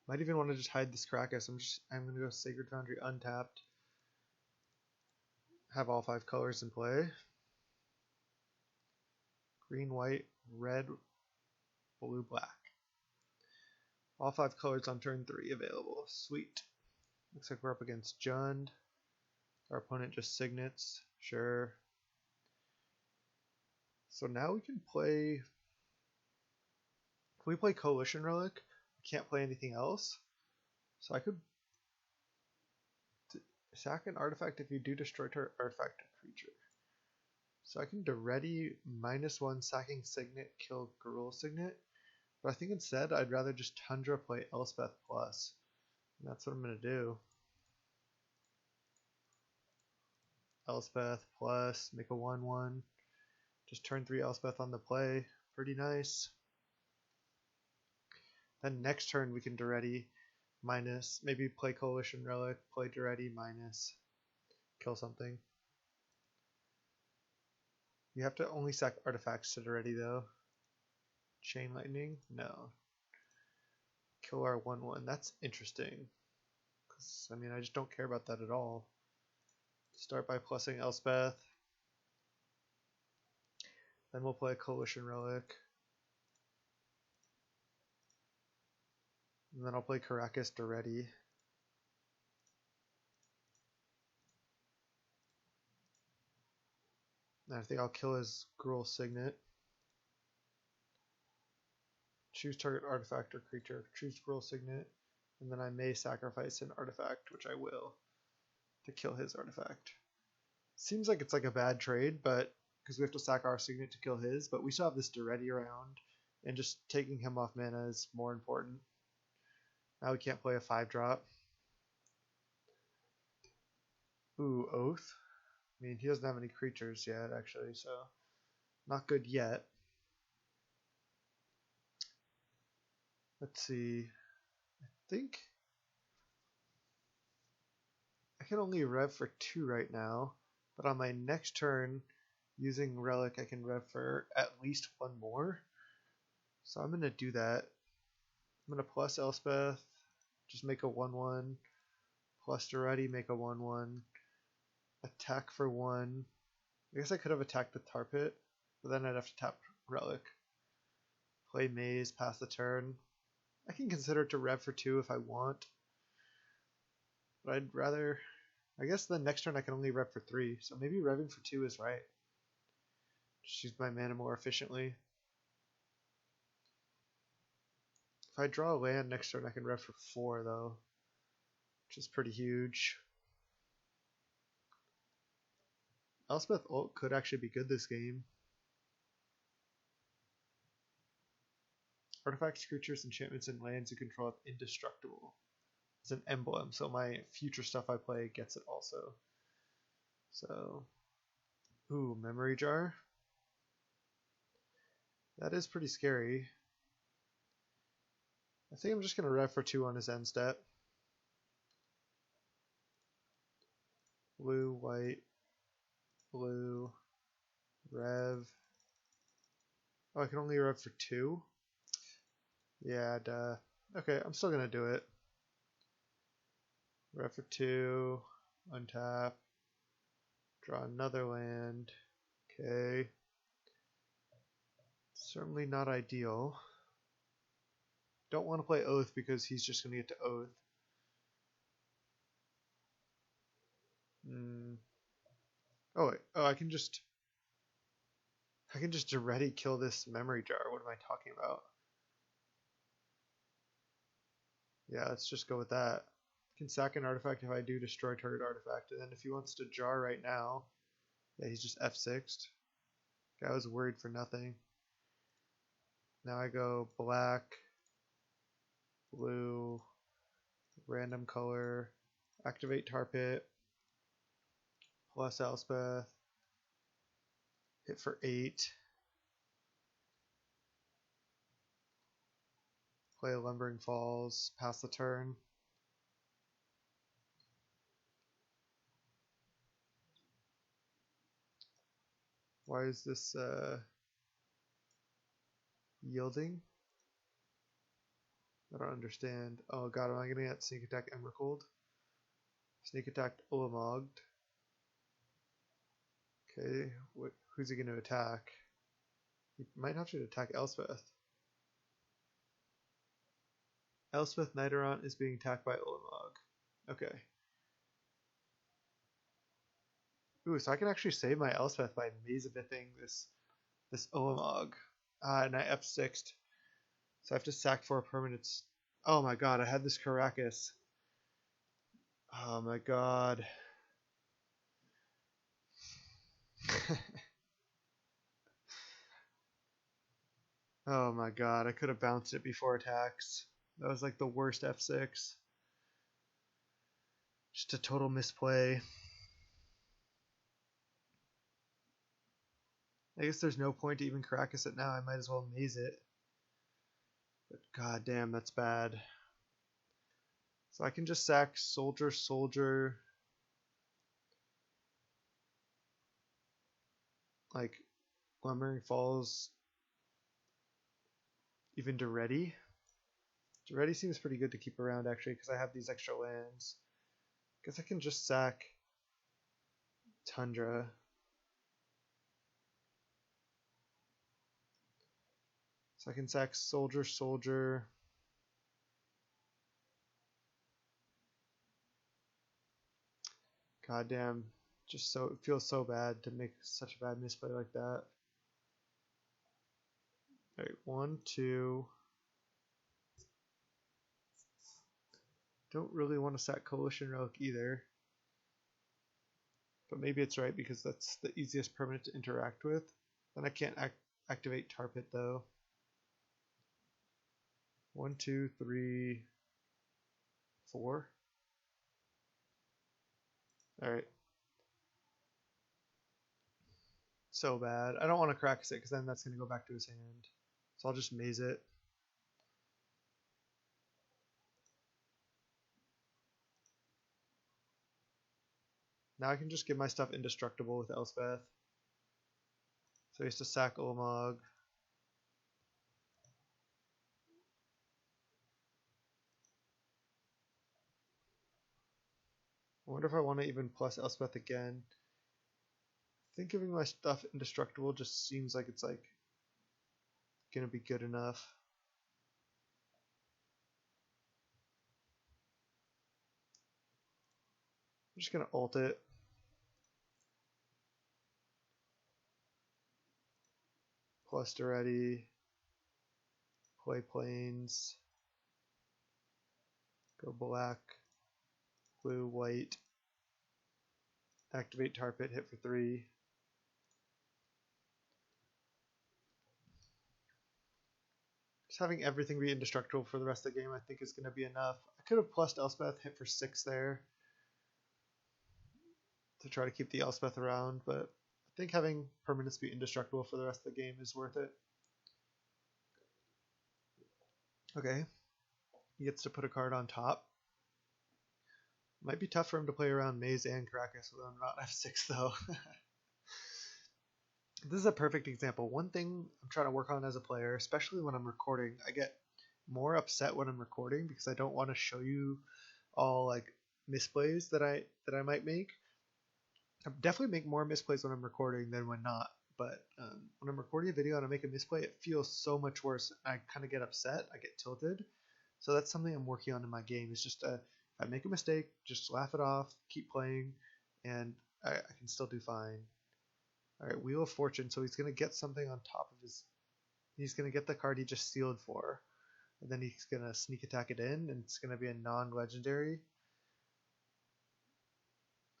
might even want to just hide this Krakus. I'm gonna go Sacred Foundry untapped. Have all 5 colors in play. Green, white, red, blue, black. All 5 colors on turn 3 available. Sweet. Looks like we're up against Jund. Our opponent just signets. Sure. So now we can play. Can we play Coalition Relic? We can't play anything else. So I could sack an artifact if you do destroy target artifact or creature. So I can ready -1 sacking Signet, kill Garrul Signet. But I think instead I'd rather just Tundra play Elspeth plus. And that's what I'm going to do. Elspeth plus, make a 1/1. Just turn 3 Elspeth on the play. Pretty nice. Then next turn we can Duretti minus, maybe play Coalition Relic, play Duretti minus, kill something. You have to only sack artifacts to Duretti though. Chain Lightning? No. Kill our 1/1. That's interesting. Because, I mean, I just don't care about that at all. Start by plussing Elspeth. Then we'll play Coalition Relic. And then I'll play Karakas Duretti. And I think I'll kill his Gruul Signet. Choose target artifact or creature. Choose Gruul Signet. And then I may sacrifice an artifact, which I will, to kill his artifact. Seems like it's like a bad trade, but because we have to sack our Signet to kill his, but we still have this Duretti around, and just taking him off mana is more important. Now we can't play a 5-drop. Ooh, Oath. I mean, he doesn't have any creatures yet, actually, so not good yet. Let's see. I I can only rev for 2 right now, but on my next turn, using Relic, I can rev for at least 1 more. So I'm going to do that. I'm going to plus Elspeth, just make a 1/1, plus Duretti, make a 1/1, attack for 1. I guess I could have attacked the Tar Pit, but then I'd have to tap Relic. Play Maze, pass the turn. I can consider it to rev for 2 if I want, but I'd rather... I guess the next turn I can only rev for 3, so maybe revving for 2 is right. Just use my mana more efficiently. If I draw a land next turn, I can rev for 4 though, which is pretty huge. Elspeth ult could actually be good this game. Artifacts, creatures, enchantments, and lands you control have indestructible. It's an emblem, so my future stuff I play gets it also. So, ooh, Memory Jar. That is pretty scary. I think I'm just going to rev for 2 on his end step. Blue, white, blue, rev. Oh, I can only rev for 2? Yeah, duh. Okay, I'm still going to do it. Rev for 2, untap, draw another land. Okay. Certainly not ideal. Don't want to play Oath because he's just going to get to Oath. Oh, wait. Oh, I can just already kill this Memory Jar. What am I talking about? Yeah, let's just go with that. Can sack an artifact if I do destroy target artifact, and then if he wants to jar right now, yeah, he's just F6'd. Guy was worried for nothing. Now I go black, blue, random color, activate Tar Pit, plus Elspeth, hit for 8, play Lumbering Falls, pass the turn. Why is this yielding? I don't understand. Oh god, am I gonna get sneak attack Emrakul? Sneak attacked Ulamog. Okay, who's he gonna attack? He might have to attack Elspeth. Elspeth Nidoron is being attacked by Ulamog. Okay. Ooh, so I can actually save my Elspeth by Mazabithing this Ulamog. And I F6'd. So I have to sack for a permanent. Oh my god, I had this Karakas. Oh my god. Oh my god, I could have bounced it before attacks. That was like the worst F6. Just a total misplay. I guess there's no point to even Karakas it now. I might as well maze it. But god damn, that's bad. So I can just sack Soldier, Soldier. Like, Glimmering Falls. Even Duretti. Duretti seems pretty good to keep around actually because I have these extra lands. Guess I can just sack Tundra. So I can sack Soldier, Soldier. Goddamn, just so it feels so bad to make such a bad misplay like that. Alright, 1, 2. Don't really want to sack Coalition Relic either. But maybe it's right because that's the easiest permanent to interact with. Then I can't activate Tar Pit though. 1, 2, 3, 4. Alright. So bad. I don't want to crack it because then that's going to go back to his hand. So I'll just maze it. Now I can just give my stuff indestructible with Elspeth. So he has to sack Ulamog. I wonder if I want to even plus Elspeth again. I think giving my stuff indestructible just seems like it's like gonna be good enough. I'm just gonna ult it. Plus Duretti. Play planes. Go black. Blue, white. Activate tar pit, hit for 3. Just having everything be indestructible for the rest of the game I think is going to be enough. I could have plussed Elspeth, hit for 6 there to try to keep the Elspeth around, but I think having permanents be indestructible for the rest of the game is worth it. Okay, he gets to put a card on top. Might be tough for him to play around Maze and Karakas with him not F6 though. This is a perfect example. One thing I'm trying to work on as a player, especially when I'm recording, I get more upset when I'm recording because I don't want to show you all like misplays that I might make. I definitely make more misplays when I'm recording than when not. But when I'm recording a video and I make a misplay, it feels so much worse. I kind of get upset. I get tilted. So that's something I'm working on in my game. Is just if I make a mistake, just laugh it off, keep playing, and I can still do fine. All right, Wheel of Fortune. So he's gonna get something on top of his. He's gonna get the card he just sealed for, and then he's gonna sneak attack it in, and it's gonna be a non-legendary.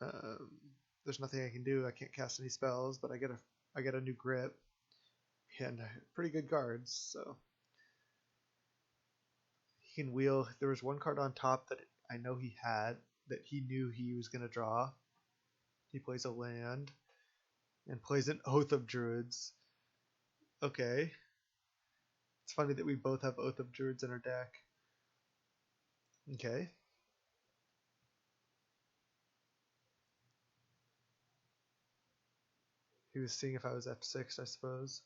There's nothing I can do. I can't cast any spells, but I get a new grip and pretty good guards. So he can wheel. There was one card on top that I know he had that he knew he was gonna draw. He plays a land and plays an Oath of Druids. Okay, it's funny that we both have Oath of Druids in our deck. Okay. He was seeing if I was F6, I suppose.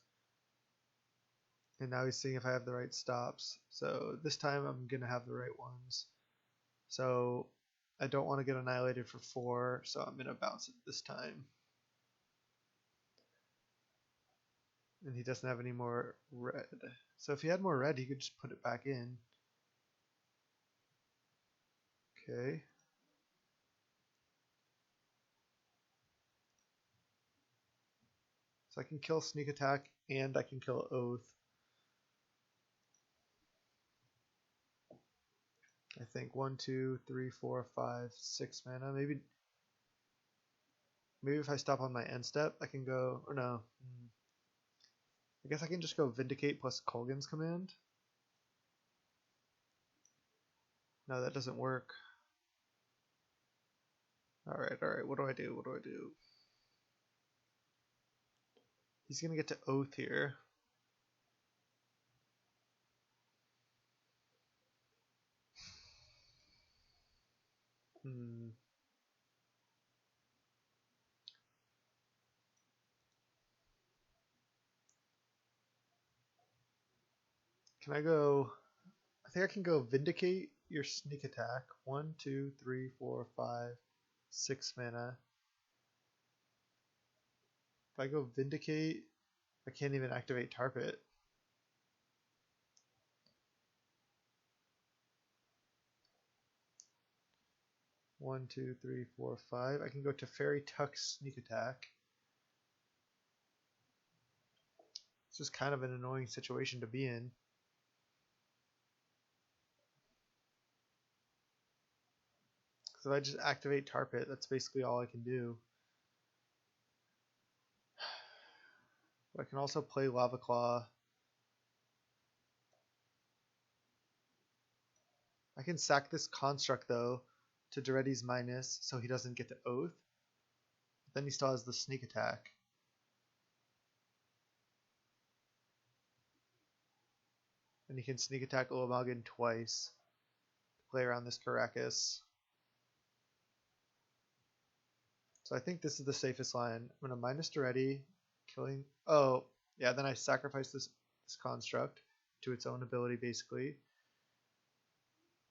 And now he's seeing if I have the right stops. So this time I'm going to have the right ones. So I don't want to get annihilated for 4, so I'm going to bounce it this time. And he doesn't have any more red. So if he had more red, he could just put it back in. Okay. So I can kill Sneak Attack and I can kill Oath. I think 1, 2, 3, 4, 5, 6 mana. Maybe if I stop on my end step, I can go, or no. I guess I can just go Vindicate plus Kolaghan's Command. No, that doesn't work. Alright, what do I do? He's gonna get to Oath here. Can I go? I think I can go Vindicate your Sneak Attack. 1, 2, 3, 4, 5, 6 mana. If I go Vindicate, I can't even activate Tar Pit. One, two, three, four, 5. I can go Teferi Tuck's Sneak Attack. It's just kind of an annoying situation to be in. Because if I just activate Tar Pit, that's basically all I can do. But I can also play Lava Claw. I can sack this Construct though to Duretti's minus so he doesn't get to Oath. But then he still has the Sneak Attack. And he can Sneak Attack Ulamog twice to play around this Karakas. So I think this is the safest line. I'm gonna minus Duretti, killing. Oh, yeah. Then I sacrifice this construct to its own ability, basically,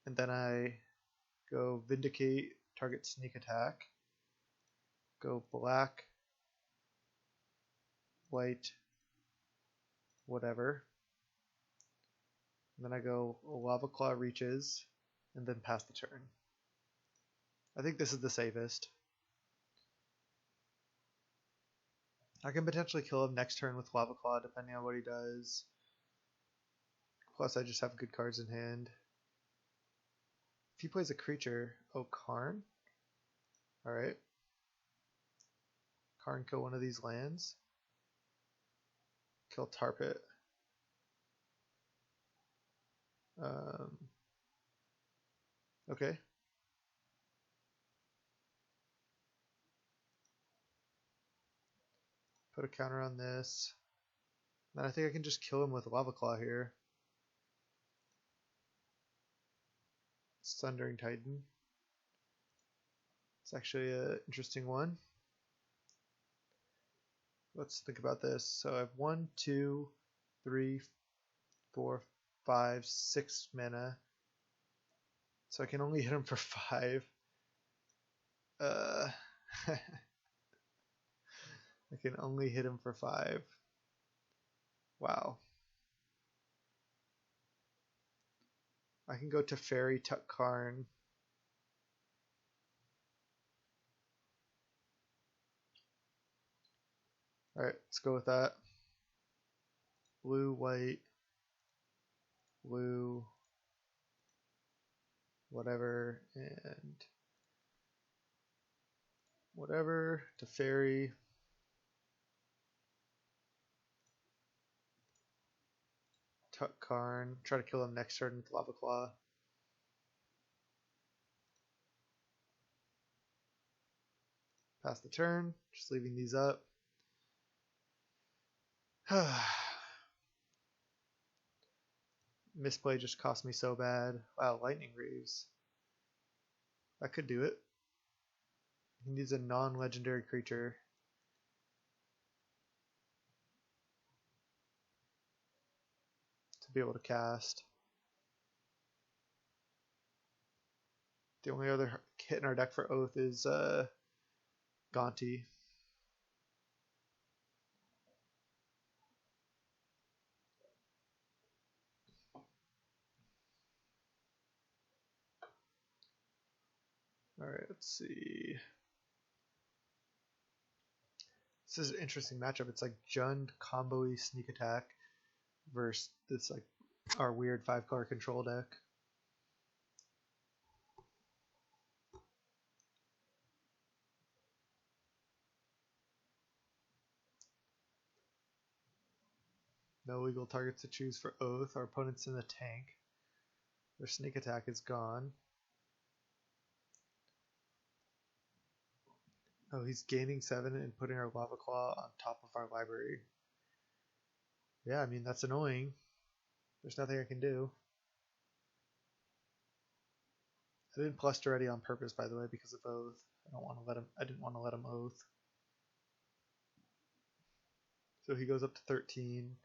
and then I go Vindicate, target sneak attack. Go black, white, whatever. And then I go Lava Claw reaches, and then pass the turn. I think this is the safest. I can potentially kill him next turn with Lava Claw, depending on what he does. Plus, I just have good cards in hand. If he plays a creature, oh, Karn? Alright. Karn, kill one of these lands. Kill Tarpit. Okay. Put a counter on this. Then I think I can just kill him with Lava Claw here. Sundering Titan. It's actually an interesting one. Let's think about this. So I have 1, 2, 3, 4, 5, 6 mana. So I can only hit him for 5. I can only hit him for 5. Wow. I can go to Fairy Tuck Karn. Alright, let's go with that. Blue, white, blue, whatever, and whatever to Fairy. Tuck Karn. Try to kill him next turn with Lava Claw. Pass the turn, just leaving these up. Misplay just cost me so bad. Wow, Lightning Greaves. That could do it. He needs a non-legendary creature. To be able to cast. The only other hit in our deck for Oath is Gonti. Alright, let's see. This is an interesting matchup. It's like Jund combo-y sneak attack versus this like our weird 5-color control deck. No legal targets to choose for Oath. Our opponent's in the tank. Their sneak attack is gone. Oh, he's gaining 7 and putting our Lava Claw on top of our library. Yeah, I mean, that's annoying. There's nothing I can do. I didn't plus already on purpose, by the way, because of Oath. I didn't want to let him Oath. So he goes up to 13.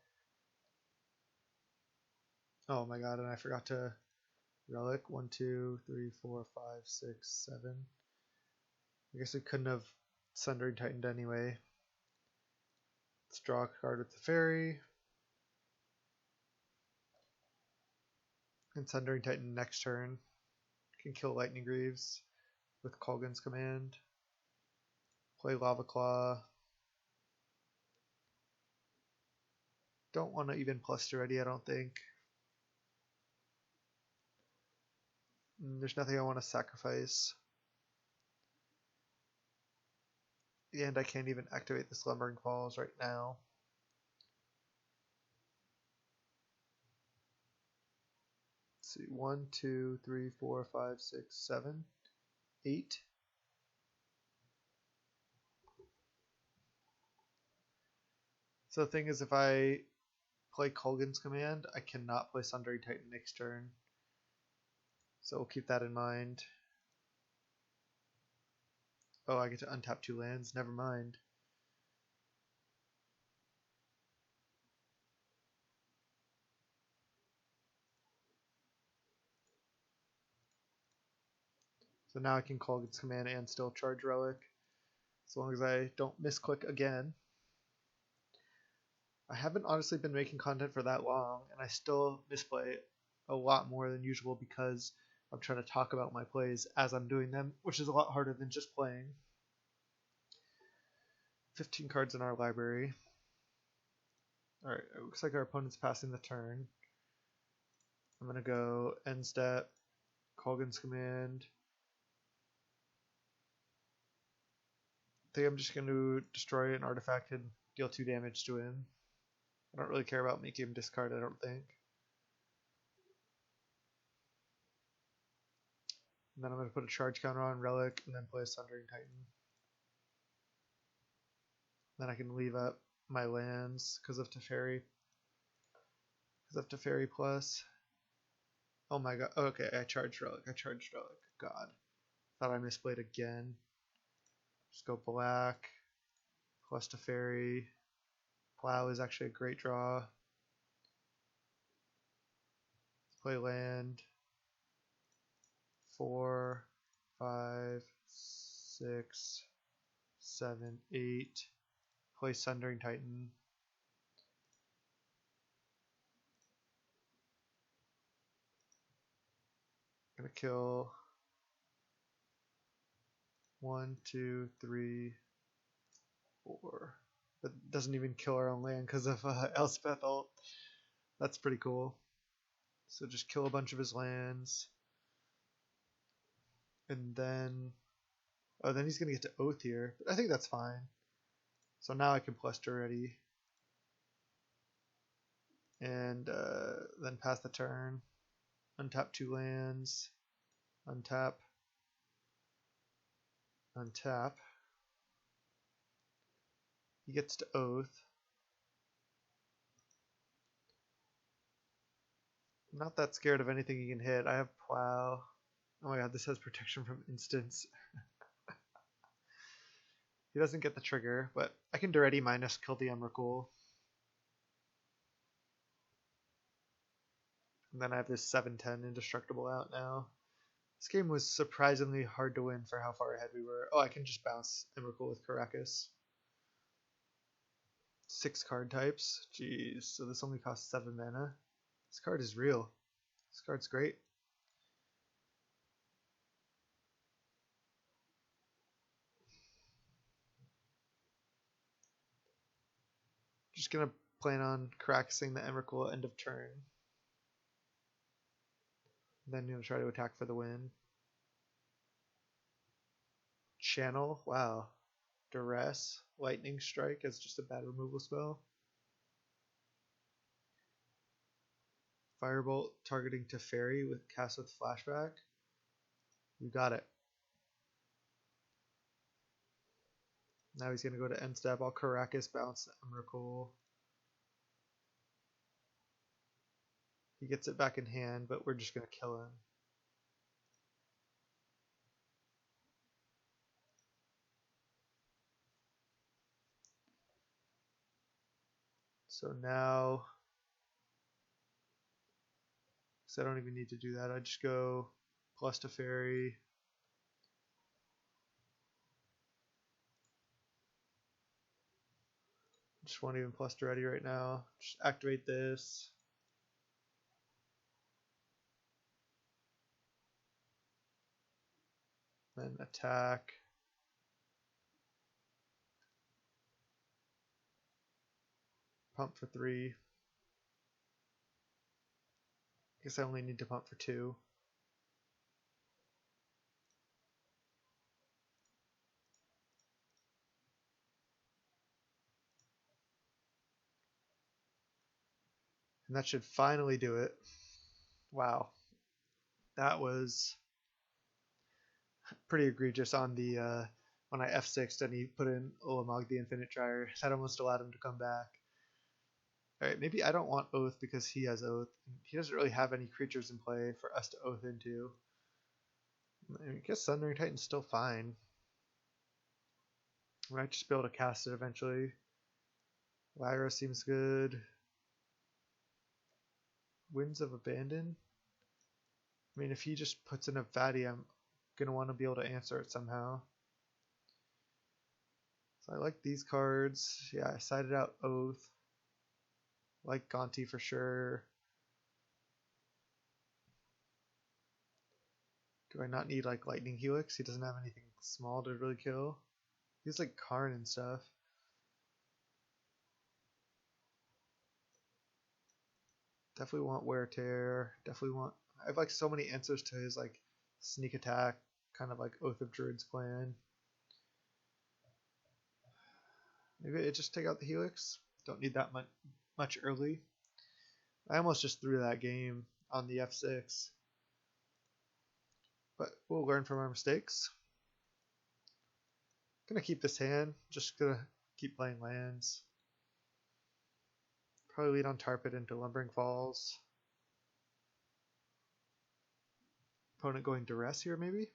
Oh my god, and I forgot to Relic. 1, 2, 3, 4, 5, 6, 7. I guess we couldn't have Sundering Titaned anyway. Let's draw a card with the Fairy. And Sundering Titan next turn. Can kill Lightning Greaves with Kolgan's command. Play Lava Claw. Don't want to even plus already, I don't think. There's nothing I want to sacrifice. And I can't even activate the Slumbering Falls right now. Let's see, 1, 2, 3, 4, 5, 6, 7, 8. So the thing is, if I play Kolgan's command, I cannot play Sundering Titan next turn. So we'll keep that in mind. Oh, I get to untap 2 lands. Never mind. So now I can Kolaghan's Command and still charge Relic, as long as I don't misclick again. I haven't honestly been making content for that long, and I still misplay a lot more than usual because I'm trying to talk about my plays as I'm doing them, which is a lot harder than just playing. 15 cards in our library. Alright, it looks like our opponent's passing the turn. I'm going to go end step, Kolaghan's Command. I think I'm just going to destroy an artifact and deal 2 damage to him. I don't really care about making him discard, I don't think. And then I'm going to put a charge counter on Relic and then play a Sundering Titan. Then I can leave up my lands because of Teferi. Teferi plus. Oh my god. Okay, I charged Relic. God. Thought I misplayed again. Just go black. Plus Teferi. Plow is actually a great draw. Play land. 4, 5, 6, 7, 8. Play Sundering Titan. Gonna kill 1, 2, 3, 4. That doesn't even kill our own land because of Elspeth ult. That's pretty cool. So just kill a bunch of his lands. And then... Oh, then he's going to get to Oath here. But I think that's fine. So now I can Pluster ready. And then pass the turn. Untap 2 lands. Untap. Untap. He gets to Oath. I'm not that scared of anything he can hit. I have Plow. Oh my god, this has protection from instants. He doesn't get the trigger, but I can Duretti minus kill the Emrakul. And then I have this 7/10 indestructible out now. This game was surprisingly hard to win for how far ahead we were. Oh, I can just bounce Emrakul with Karakas. 6 card types. Jeez, so this only costs 7 mana. This card is real. This card's great. Just gonna plan on Karaksing the Emrakul end of turn. Then gonna try to attack for the win. Channel, wow. Duress, Lightning Strike as just a bad removal spell. Firebolt targeting Teferi with cast with flashback. You got it. Now he's gonna go to end step. I'll Karakas bounce Emrakul. He gets it back in hand, but we're just gonna kill him. So now, so I don't even need to do that. I just go plus Teferi. Just won't even plus Duretti right now. Just activate this. Then attack. Pump for 3. Guess I only need to pump for 2. And that should finally do it. Wow. That was pretty egregious on the when I F6'd and he put in Ulamog the Infinite Dryer. That almost allowed him to come back. Alright, maybe I don't want Oath because he has Oath. He doesn't really have any creatures in play for us to Oath into. I guess Sundering Titan's still fine. I might just be able to cast it eventually. Lyra seems good. Winds of Abandon. I mean, if he just puts in a fatty, I'm going to want to be able to answer it somehow. So I like these cards. Yeah, I sided out Oath. I like Gonti for sure. Do I not need like Lightning Helix? He doesn't have anything small to really kill. He's like Karn and stuff. Definitely want Wear Tear. Definitely want. I have like so many answers to his like sneak attack, kind of like Oath of Druids plan. Maybe I just take out the Helix. Don't need that much early. I almost just threw that game on the F6. But we'll learn from our mistakes. Gonna keep this hand. Just gonna keep playing lands. Probably lead on Tarpit into Lumbering Falls. Opponent going Duress here, maybe?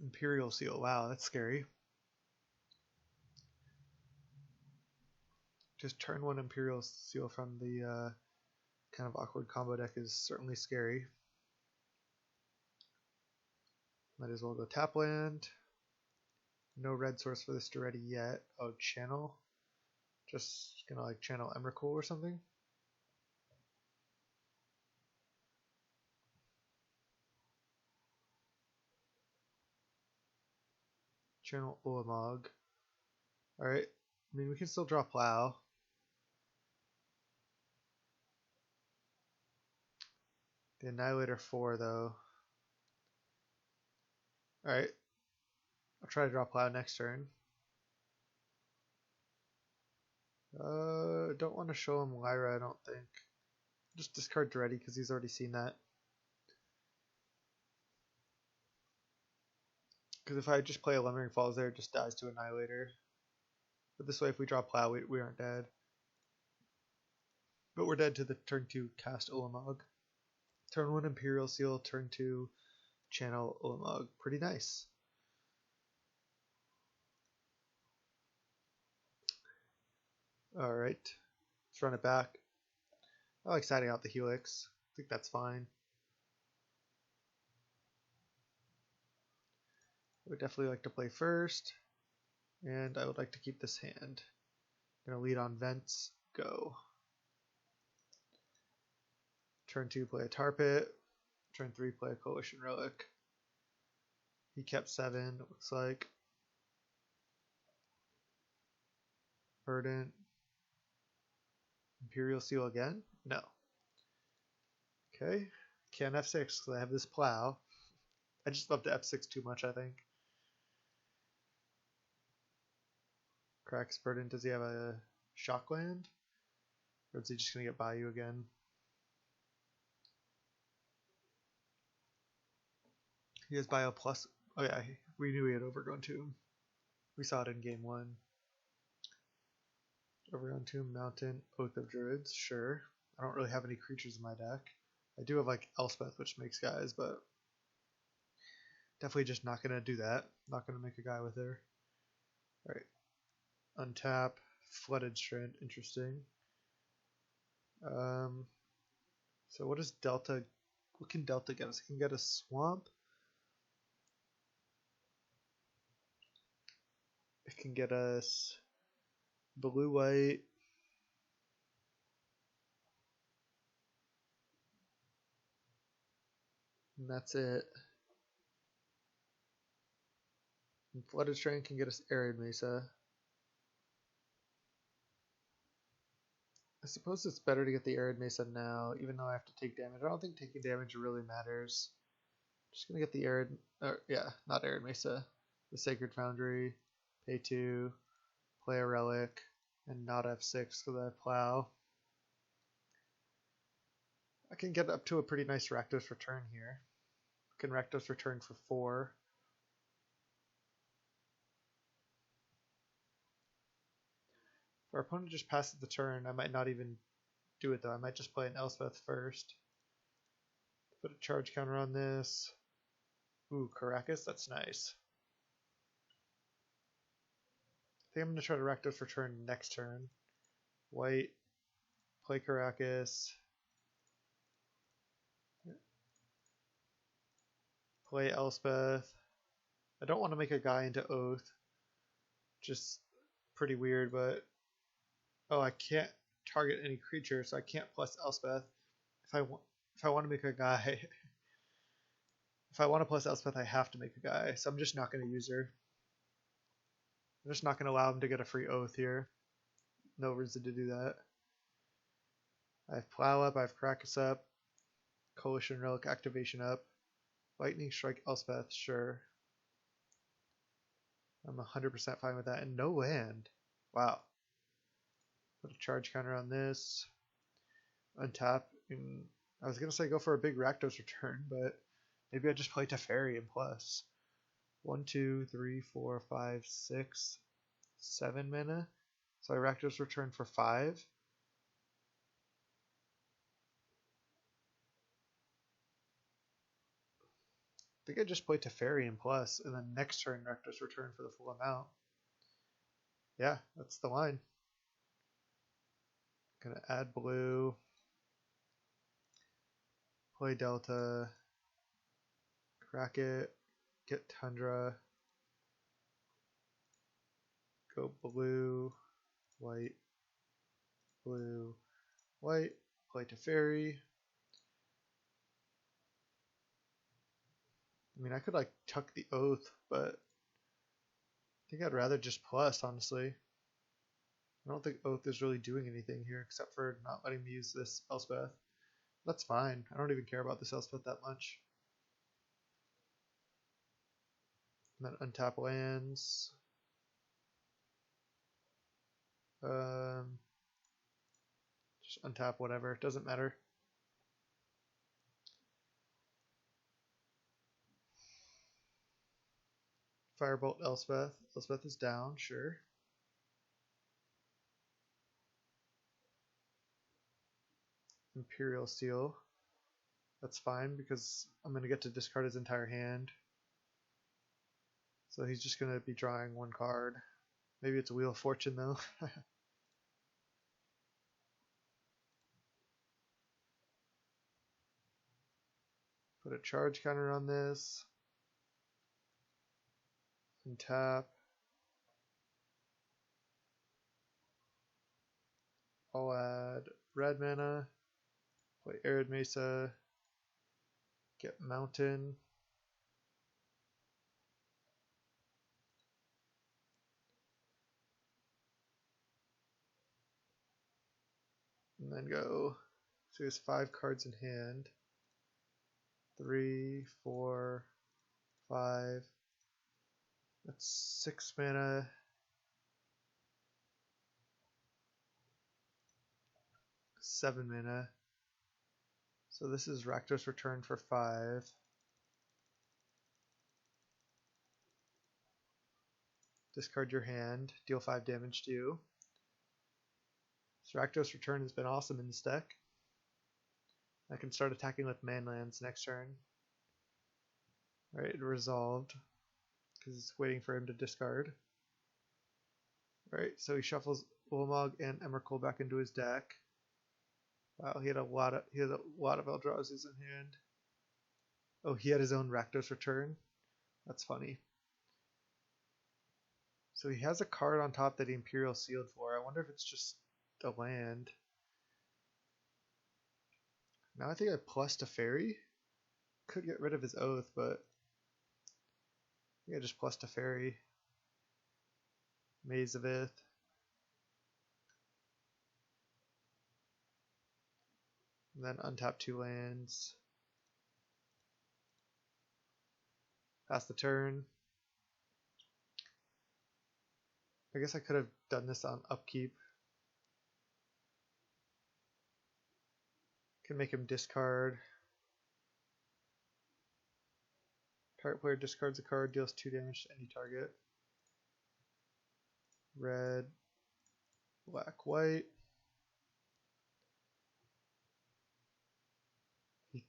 Imperial Seal. Wow, that's scary. Just turn one Imperial Seal from the kind of awkward combo deck is certainly scary. Might as well go tap land. No red source for this Duretti yet. Oh, channel. Just gonna like channel Emrakul or something. Channel Ulamog. Alright. I mean, we can still draw Plow. The Annihilator 4, though. Alright. I'll try to draw Plow next turn. Don't want to show him Lyra, I don't think. Just discard Duretti because he's already seen that. Because if I just play a Lumbering Falls there, it just dies to Annihilator. But this way, if we draw Plow, we aren't dead. But we're dead to the turn 2 cast Ulamog. Turn 1 Imperial Seal, turn 2 channel Ulamog. Pretty nice. Alright. Let's run it back. I like siding out the Helix. I think that's fine. I would definitely like to play first. And I would like to keep this hand. Gonna lead on Vents. Go. Turn 2, play a Tarpit. Turn 3, play a Coalition Relic. He kept 7, it looks like. Verdant. Imperial Seal again? No. Okay. Can't F6 because I have this Plow. I just love to F6 too much, I think. Cracks Verdant. Does he have a Shockland? Or is he just going to get Bayou again? He has Bio plus. Oh yeah, we knew he had Overgrown Tomb. We saw it in game 1. Overgrown Tomb, Mountain, Oath of Druids, sure. I don't really have any creatures in my deck. I do have like Elspeth, which makes guys, but definitely just not gonna do that. Not gonna make a guy with her. Alright. Untap, Flooded Strand, interesting. So what does Delta, what can Delta get us? It can get a Swamp. It can get us blue-white. And that's it. And Flooded Strand can get us Arid Mesa. I suppose it's better to get the Arid Mesa now, even though I have to take damage. I don't think taking damage really matters. Just gonna get the Arid, yeah, not Arid Mesa. The Sacred Foundry, pay 2, play a Relic, and not F6 because I have Plow. I can get up to a pretty nice Rakdos return here. I can Rakdos return for 4. If our opponent just passes the turn, I might not even do it though. I might just play an Elspeth first. Put a charge counter on this. Ooh, Caracas, that's nice. I think I'm gonna try to Rakdos Return next turn. White, play Caracas. Play Elspeth. I don't want to make a guy into Oath. Just pretty weird, but oh, I can't target any creature, so I can't plus Elspeth. If I want to make a guy, if I want to plus Elspeth, I have to make a guy. So I'm just not going to use her. I'm just not going to allow him to get a free Oath here. No reason to do that. I have Plow up, I have Caracas up, Coalition Relic activation up, Lightning Strike Elspeth, sure. I'm 100% fine with that, and no land. Wow. Put a charge counter on this. Untap. And I was going to say go for a big Rakdos return, but maybe I just play Teferi and plus. 1, 2, 3, 4, 5, 6, 7 mana. So I Rakdos return for 5. I think I just play Teferi and plus, and then next turn Rakdos return for the full amount. Yeah, that's the line. Gonna add blue. Play Delta. Crack it. Get Tundra. Go blue. White. Blue. White. Play Teferi. I mean, I could like tuck the Oath, but I think I'd rather just plus, honestly. I don't think Oath is really doing anything here except for not letting me use this Elspeth. That's fine. I don't even care about this Elspeth that much. And then untap lands. Just untap whatever. It doesn't matter. Firebolt Elspeth. Elspeth is down, sure. Imperial Seal. That's fine because I'm going to get to discard his entire hand. So he's just going to be drawing one card. Maybe it's Wheel of Fortune though. Put a charge counter on this. And tap. I'll add red mana. Play Arid Mesa. Get Mountain. And then go. So he has 5 cards in hand. 3, 4, 5. That's 6 mana. 7 mana. So this is Rakdos return for 5. Discard your hand. Deal 5 damage to you. So Rakdos return has been awesome in this deck. I can start attacking with manlands next turn. Alright, it resolved. Because it's waiting for him to discard. Alright, so he shuffles Ulamog and Emrakul back into his deck. Wow, he had a lot of Eldrazi's in hand. Oh, he had his own Rakdos return. That's funny. So he has a card on top that he Imperial sealed for. I wonder if it's just a land. Now I think I plus Teferi. Could get rid of his Oath, but I think I just plus Teferi. Maze of Ith. And then untap 2 lands. Pass the turn. I guess I could have done this on upkeep. Can make him discard. Target player discards a card, deals 2 damage to any target. Red, black, white. He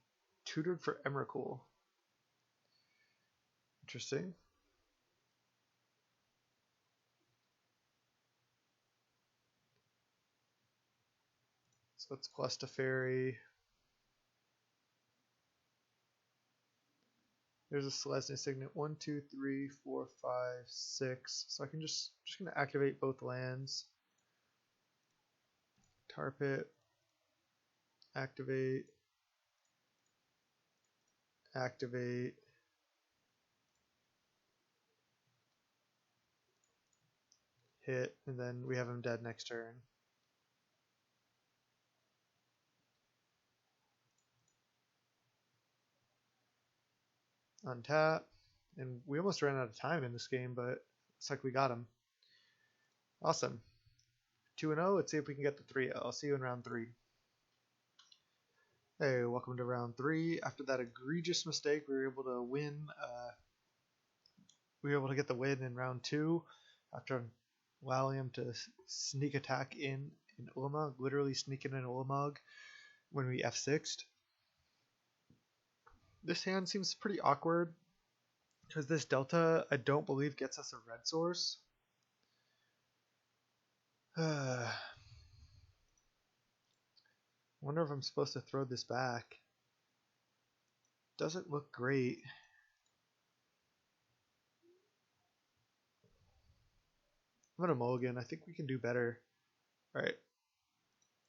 tutored for Emrakul. Interesting. So it's plus to fairy. There's a Selesnya Signet. 1, 2, 3, 4, 5, 6. So I can just gonna activate both lands. Tar Pit. Activate. Activate. Hit, and then we have him dead next turn. Untap. And we almost ran out of time in this game, but it's like we got him. Awesome. 2-0. Let's see if we can get the 3-0. I'll see you in round 3. Hey, welcome to round 3. After that egregious mistake, we were able to win. We were able to get the win in round 2 after allowing him to sneak attack in Ulamog, literally sneaking in Ulamog when we F6'd. This hand seems pretty awkward because this Delta, I don't believe, gets us a red source. Wonder if I'm supposed to throw this back. Doesn't look great. I'm gonna mulligan. I think we can do better. Alright.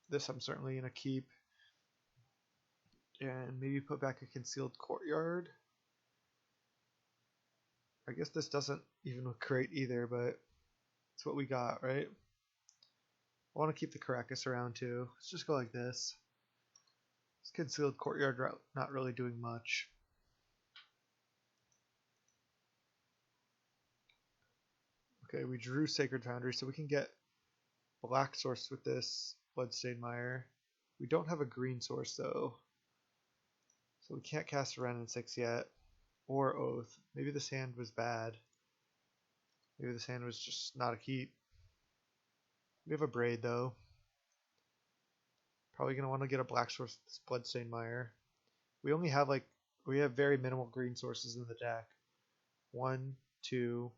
This I'm certainly gonna keep. And maybe put back a concealed courtyard. I guess this doesn't even look great either, but it's what we got, right? I want to keep the Caracas around too. Let's just go like this. This concealed courtyard route not really doing much. Okay, we drew Sacred Foundry, so we can get black source with this Bloodstained Mire. We don't have a green source though, so we can't cast Wrenn and 6 yet. Or Oath. Maybe this hand was bad. Maybe this hand was just not a keep. We have a Braid though. Probably gonna want to get a black source with this Bloodstained Mire. We only have we have very minimal green sources in the deck. 1, 2,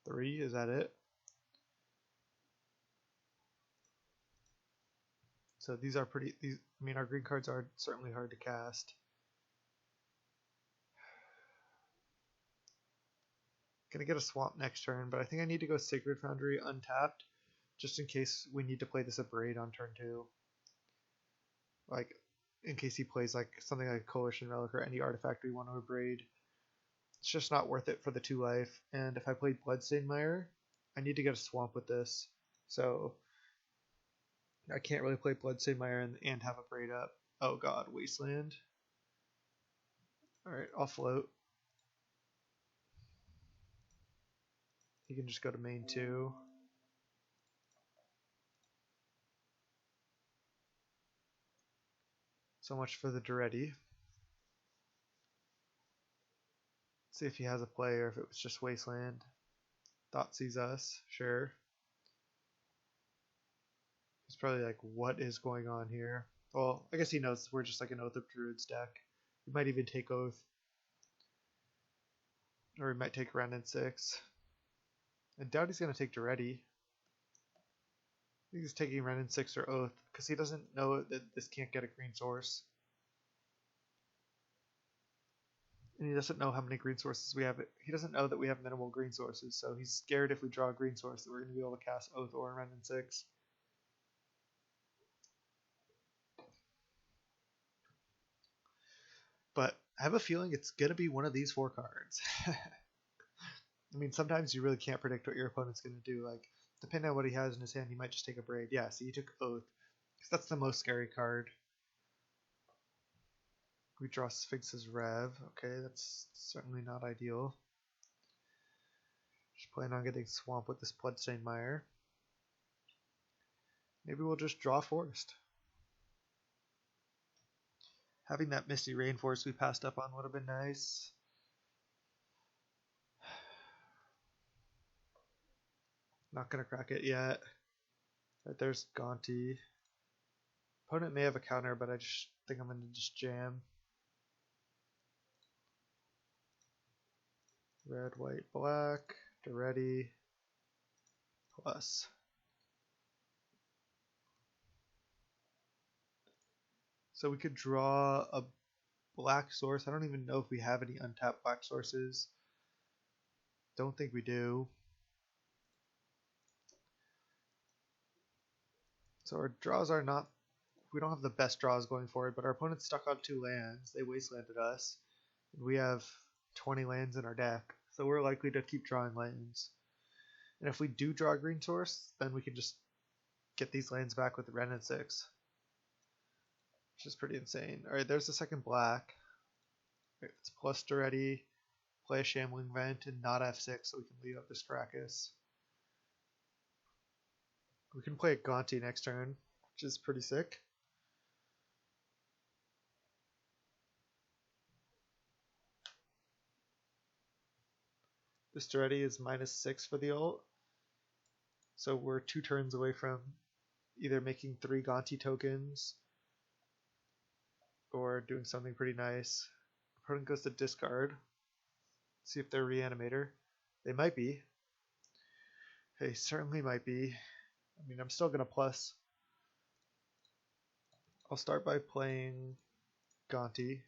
3. Is that it? So these are pretty. I mean, our green cards are certainly hard to cast. Gonna get a swamp next turn, but I think I need to go Sacred Foundry untapped, just in case we need to play this a Braid on turn 2. Like, in case he plays like something like Coalition Relic or any artifact we want to Braid. It's just not worth it for the 2 life. And if I played Bloodstained Mire, I need to get a swamp with this. So I can't really play Bloodstained Mire and have a Braid up. Oh god, Wasteland. Alright, I'll float. He can just go to main 2. So much for the Duretti. See if he has a play or if it was just Wasteland. Thought sees us, sure. He's probably like, what is going on here? Well, I guess he knows we're just like an Oath of Druids deck. He might even take Oath. Or he might take Wrenn and 6. I doubt he's going to take Duretti. I think he's taking Wrenn and 6 or Oath because he doesn't know that this can't get a green source. And he doesn't know how many green sources we have. He doesn't know that we have minimal green sources, so he's scared if we draw a green source that we're going to be able to cast Oath or Wrenn and 6. But I have a feeling it's going to be one of these 4 cards. I mean, sometimes you really can't predict what your opponent's going to do. Like, depending on what he has in his hand, he might just take a Braid. Yeah, see, he took Oath. Because that's the most scary card. We draw Sphinx's Rev. Okay, that's certainly not ideal. Just plan on getting Swamp with this Bloodstained Mire. Maybe we'll just draw Forest. Having that Misty Rainforest we passed up on would have been nice. Not going to crack it yet. Right, there's Gonti. Opponent may have a counter, but I just think I'm going to just jam. Red, white, black, Daretti, plus. So we could draw a black source. I don't even know if we have any untapped black sources. Don't think we do. So our draws are not, we don't have the best draws going forward, but our opponent's stuck on 2 lands. They wastelanded us. And we have 20 lands in our deck, so we're likely to keep drawing lands. And if we do draw a green source, then we can just get these lands back with the Wrenn and 6. Which is pretty insane. Alright, there's the second black. It's plus Daretti, play a Shambling Vent, and not F6 so we can leave up this Karakas. We can play a Gonti next turn, which is pretty sick. This Daretti is -6 for the ult. So we're 2 turns away from either making 3 Gonti tokens or doing something pretty nice. Opponent goes to discard. See if they're Reanimator. They might be. They certainly might be. I mean, I'm still going to plus. I'll start by playing Gonti.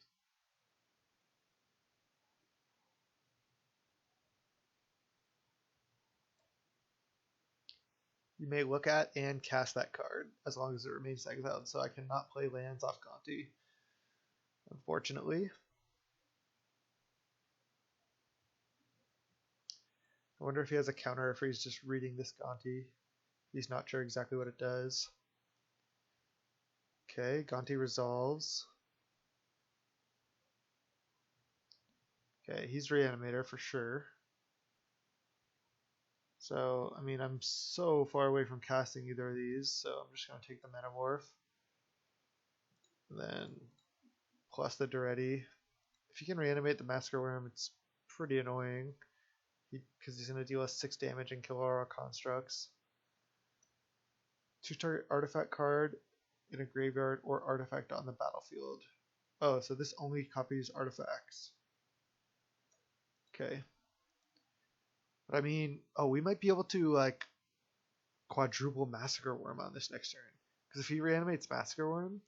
You may look at and cast that card as long as it remains exiled, so I cannot play lands off Gonti, unfortunately. I wonder if he has a counter, if he's just reading this Gonti. He's not sure exactly what it does. Okay, Gonti resolves. Okay, he's Reanimator for sure. So, I mean, I'm so far away from casting either of these, so I'm just going to take the Metamorph. Then, plus the Daretti. If you can reanimate the Massacre Worm, it's pretty annoying, because he's going to deal us 6 damage and kill all our constructs. 2-target artifact card in a graveyard or artifact on the battlefield. Oh, so this only copies artifacts. Okay. But I mean, oh, we might be able to like quadruple Massacre Worm on this next turn. Because if he reanimates Massacre Worm,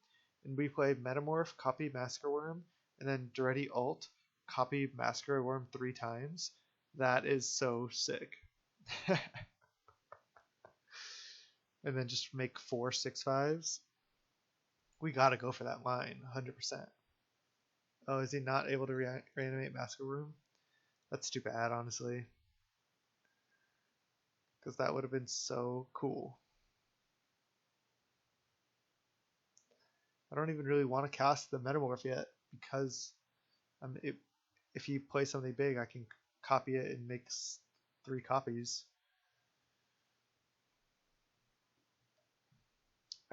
and we play Metamorph, copy Massacre Worm, and then Daretti ult, copy Massacre Worm 3 times, that is so sick. And then just make 4 6/5s. We gotta go for that line, 100%. Oh, is he not able to reanimate Massacre Worm? That's too bad, honestly. Because that would have been so cool. I don't even really want to cast the Metamorph yet, because if he plays something big, I can copy it and make 3 copies.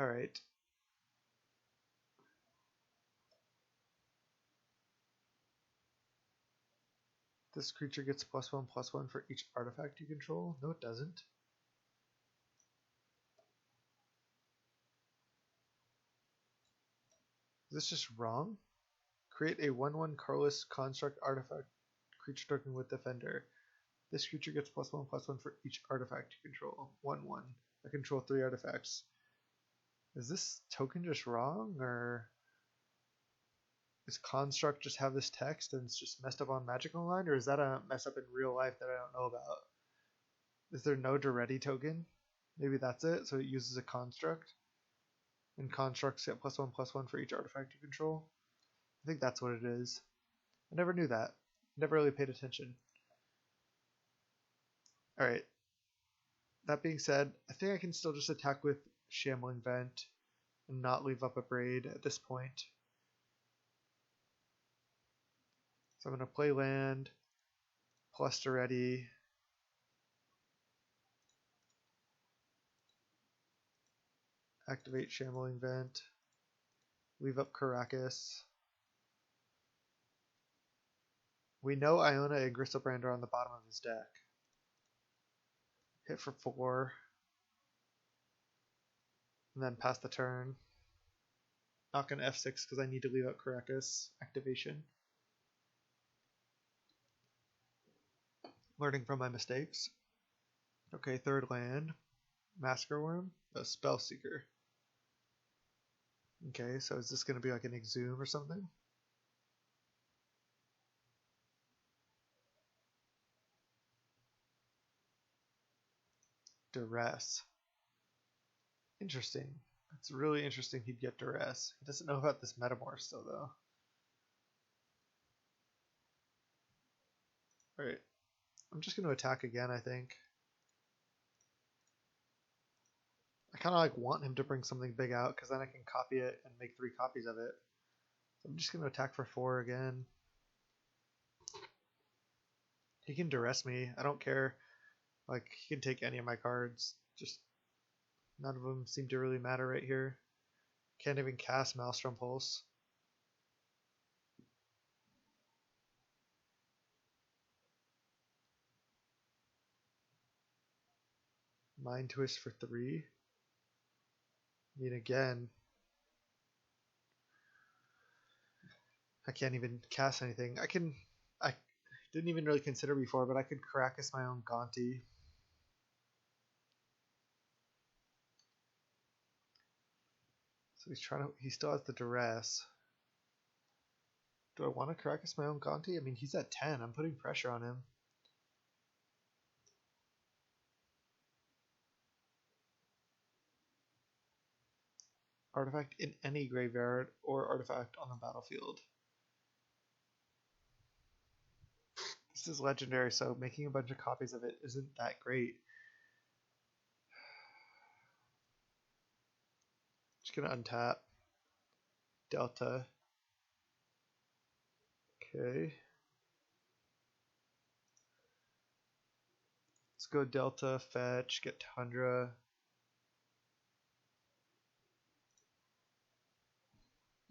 Alright. This creature gets +1/+1 for each artifact you control. No, it doesn't. Is this just wrong? Create a 1/1 colorless construct artifact creature token with Defender. This creature gets +1/+1 for each artifact you control. 1/1. I control 3 artifacts. Is this token just wrong, or does construct just have this text and it's just messed up on Magic Online, or is that a mess up in real life that I don't know about? Is there no Daretti token? Maybe that's it, so it uses a construct. And constructs get +1/+1 for each artifact you control. I think that's what it is. I never knew that. Never really paid attention. Alright. That being said, I think I can still just attack with Shambling Vent and not leave up a Braid at this point. So I'm going to play land, plus Daretti. Activate Shambling Vent. Leave up Karakas. We know Iona and Griselbrand are on the bottom of his deck. Hit for 4. And then pass the turn. Not going to F6 because I need to leave out Karakas activation. Learning from my mistakes. Okay, third land. Masker Worm. A Spell Seeker. Okay, so is this going to be like an Exhume or something? Duress. Interesting. It's really interesting he'd get Duress. He doesn't know about this Metamorph still, though. Alright. I'm just going to attack again, I think. I kind of like want him to bring something big out, because then I can copy it and make 3 copies of it. So I'm just going to attack for 4 again. He can Duress me. I don't care. Like, he can take any of my cards. Just none of them seem to really matter right here. Can't even cast Maelstrom Pulse. Mind Twist for 3. I mean, again, I can't even cast anything. I didn't even really consider before, but I could Karakas my own Gonti. So he still has the Duress. Do I want to Karakas my own Gonti? I mean, he's at 10. I'm putting pressure on him. Artifact in any graveyard or artifact on the battlefield. This is legendary, so making a bunch of copies of it isn't that great. Just gonna untap. Delta. Okay. Let's go Delta, fetch, get Tundra.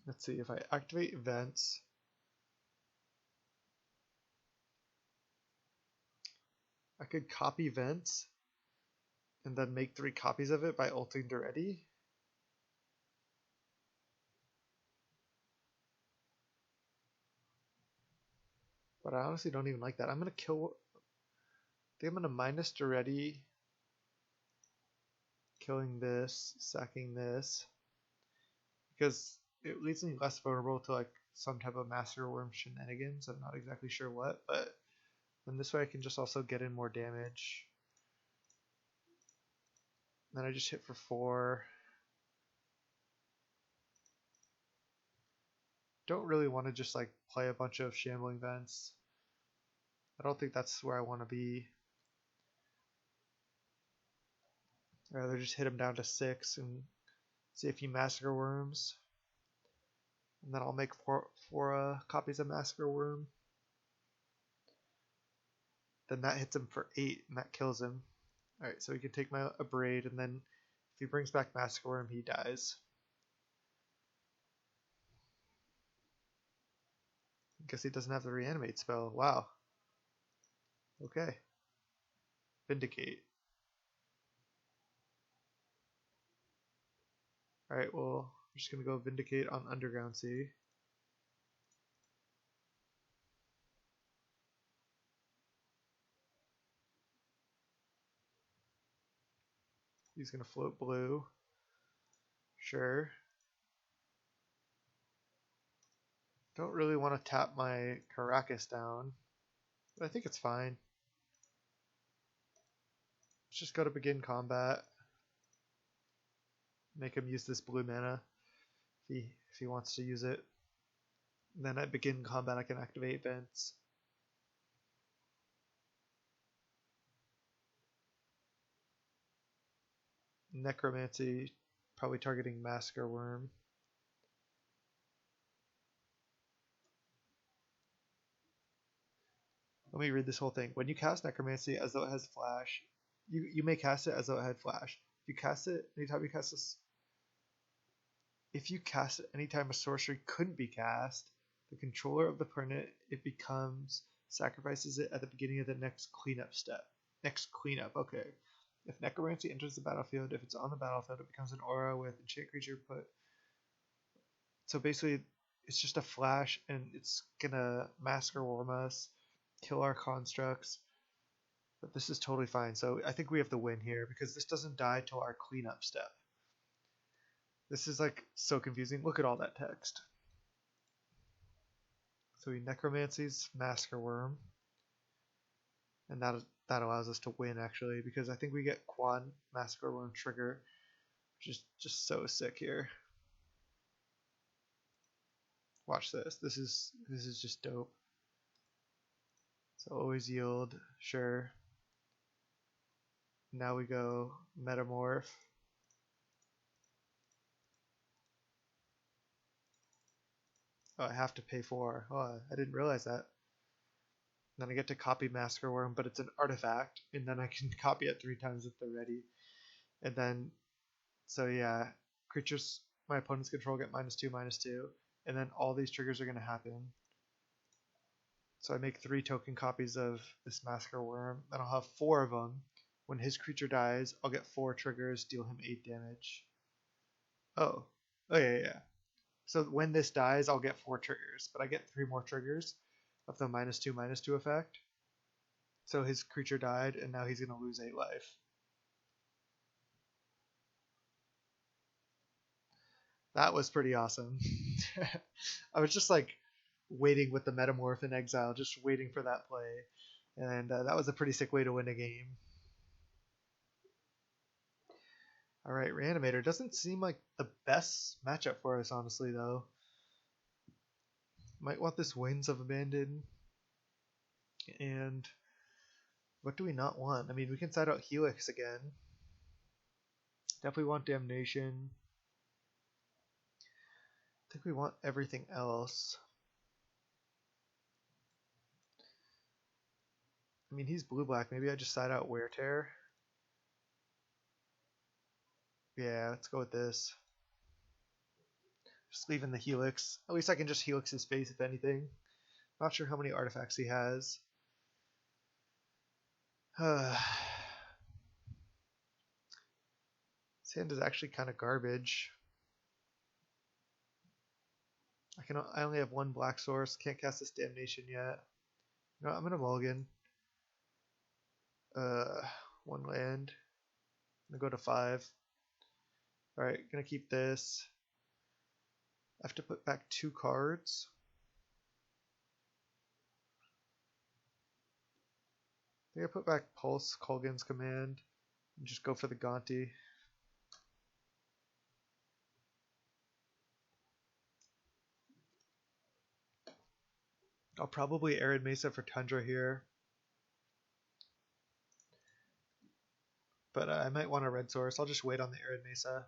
Let's see, if I activate events, I could copy Vents and then make 3 copies of it by ulting Duretti. But I honestly don't even like that. I'm gonna kill. I think I'm gonna minus Duretti, killing this, sacking this, because it leaves me less vulnerable to like some type of Master Worm shenanigans. I'm not exactly sure what, but then this way I can just also get in more damage. Then I just hit for 4. Don't really want to just like play a bunch of Shambling Vents. I don't think that's where I want to be. I'd rather just hit him down to 6 and see if he Massacre Worms. And then I'll make 4 copies of Massacre Worm. Then that hits him for 8 and that kills him. Alright, so he can take my Abrade, and then if he brings back Massacre Worm, he dies. Guess he doesn't have the Reanimate spell. Wow. Okay. Vindicate. Alright, well, I'm just going to go Vindicate on Underground Sea. He's going to float blue. Sure. Don't really want to tap my Karakas down, but I think it's fine. Let's just go to begin combat. Make him use this blue mana if he wants to use it. And then at begin combat I can activate Vents. Necromancy, probably targeting Massacre Worm. Let me read this whole thing. When you cast Necromancy as though it has Flash, you may cast it as though it had Flash. If you cast it anytime you cast this, if you cast it anytime a sorcery couldn't be cast, the controller of the permanent it becomes sacrifices it at the beginning of the next cleanup step. Next cleanup, okay. If Necromancy enters the battlefield, if it's on the battlefield, it becomes an aura with enchant creature put. So basically, it's just a flash, and it's gonna Massacre Worm us, kill our constructs, But this is totally fine. So I think we have the win here because this doesn't die till our cleanup step. This is like so confusing. Look at all that text. So he necromancies Massacre Worm. And that allows us to win actually because I think we get quad Massacre Worm trigger, which is just so sick here. Watch this. This is just dope. So always yield, sure. Now we go Metamorph. Oh, I have to pay 4. Oh, I didn't realize that. Then I get to copy Massacre Worm, but it's an artifact, and then I can copy it 3 times if they're ready. And then, so yeah, creatures my opponents control get -2/-2, and then all these triggers are going to happen. So I make 3 token copies of this Massacre Worm, and I'll have 4 of them. When his creature dies, I'll get 4 triggers, deal him 8 damage. Oh yeah. So when this dies, I'll get 4 triggers, but I get 3 more triggers of the -2/-2 effect. So his creature died, and now he's going to lose 8 life. That was pretty awesome. I was just like waiting with the Metamorph in exile, just waiting for that play. And that was a pretty sick way to win a game. Alright, Reanimator doesn't seem like the best matchup for us, honestly, though. Might want this Winds of Abandon. And what do we not want? I mean, we can side out Helix again. Definitely want Damnation. I think we want everything else. I mean, he's blue-black. Maybe I just side out Wear Tear. Yeah, let's go with this. Just leaving the Helix. At least I can just Helix his face if anything. Not sure how many artifacts he has. His hand is actually kind of garbage. I only have 1 black source. Can't cast this Damnation yet. No, I'm gonna mulligan. 1 land. I'm gonna go to 5. Alright, gonna keep this. I have to put back 2 cards. I think I put back Pulse, Kolgan's Command, and just go for the Gonti. I'll probably Arid Mesa for Tundra here. But I might want a red source. I'll just wait on the Arid Mesa.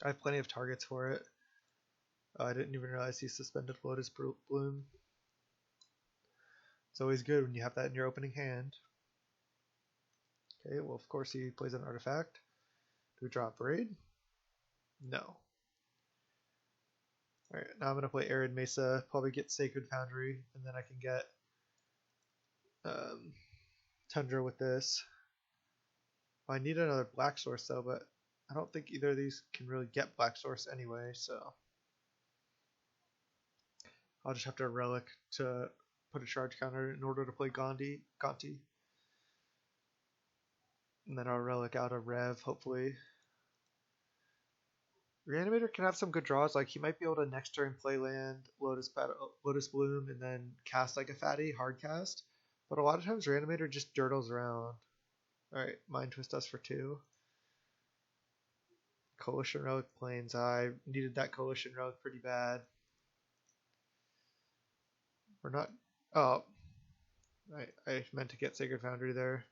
I have plenty of targets for it. I didn't even realize he suspended Lotus Bloom. It's always good when you have that in your opening hand. Okay, well of course he plays an artifact. Do we draw a Braid? No. Alright, now I'm going to play Arid Mesa, probably get Sacred Foundry, and then I can get Tundra with this. Well, I need another black source though, but I don't think either of these can really get black source anyway, so I'll just have to relic to put a charge counter in order to play Gonti. And then I'll relic out a Rev, hopefully. Reanimator can have some good draws, like he might be able to next turn play land, Lotus Bloom, and then cast like a fatty, hard cast. But a lot of times Reanimator just dirtles around. Alright, Mind Twist us for 2. Coalition Relic Plains. I needed that Coalition Relic pretty bad. We're not... Oh. I meant to get Sacred Foundry there.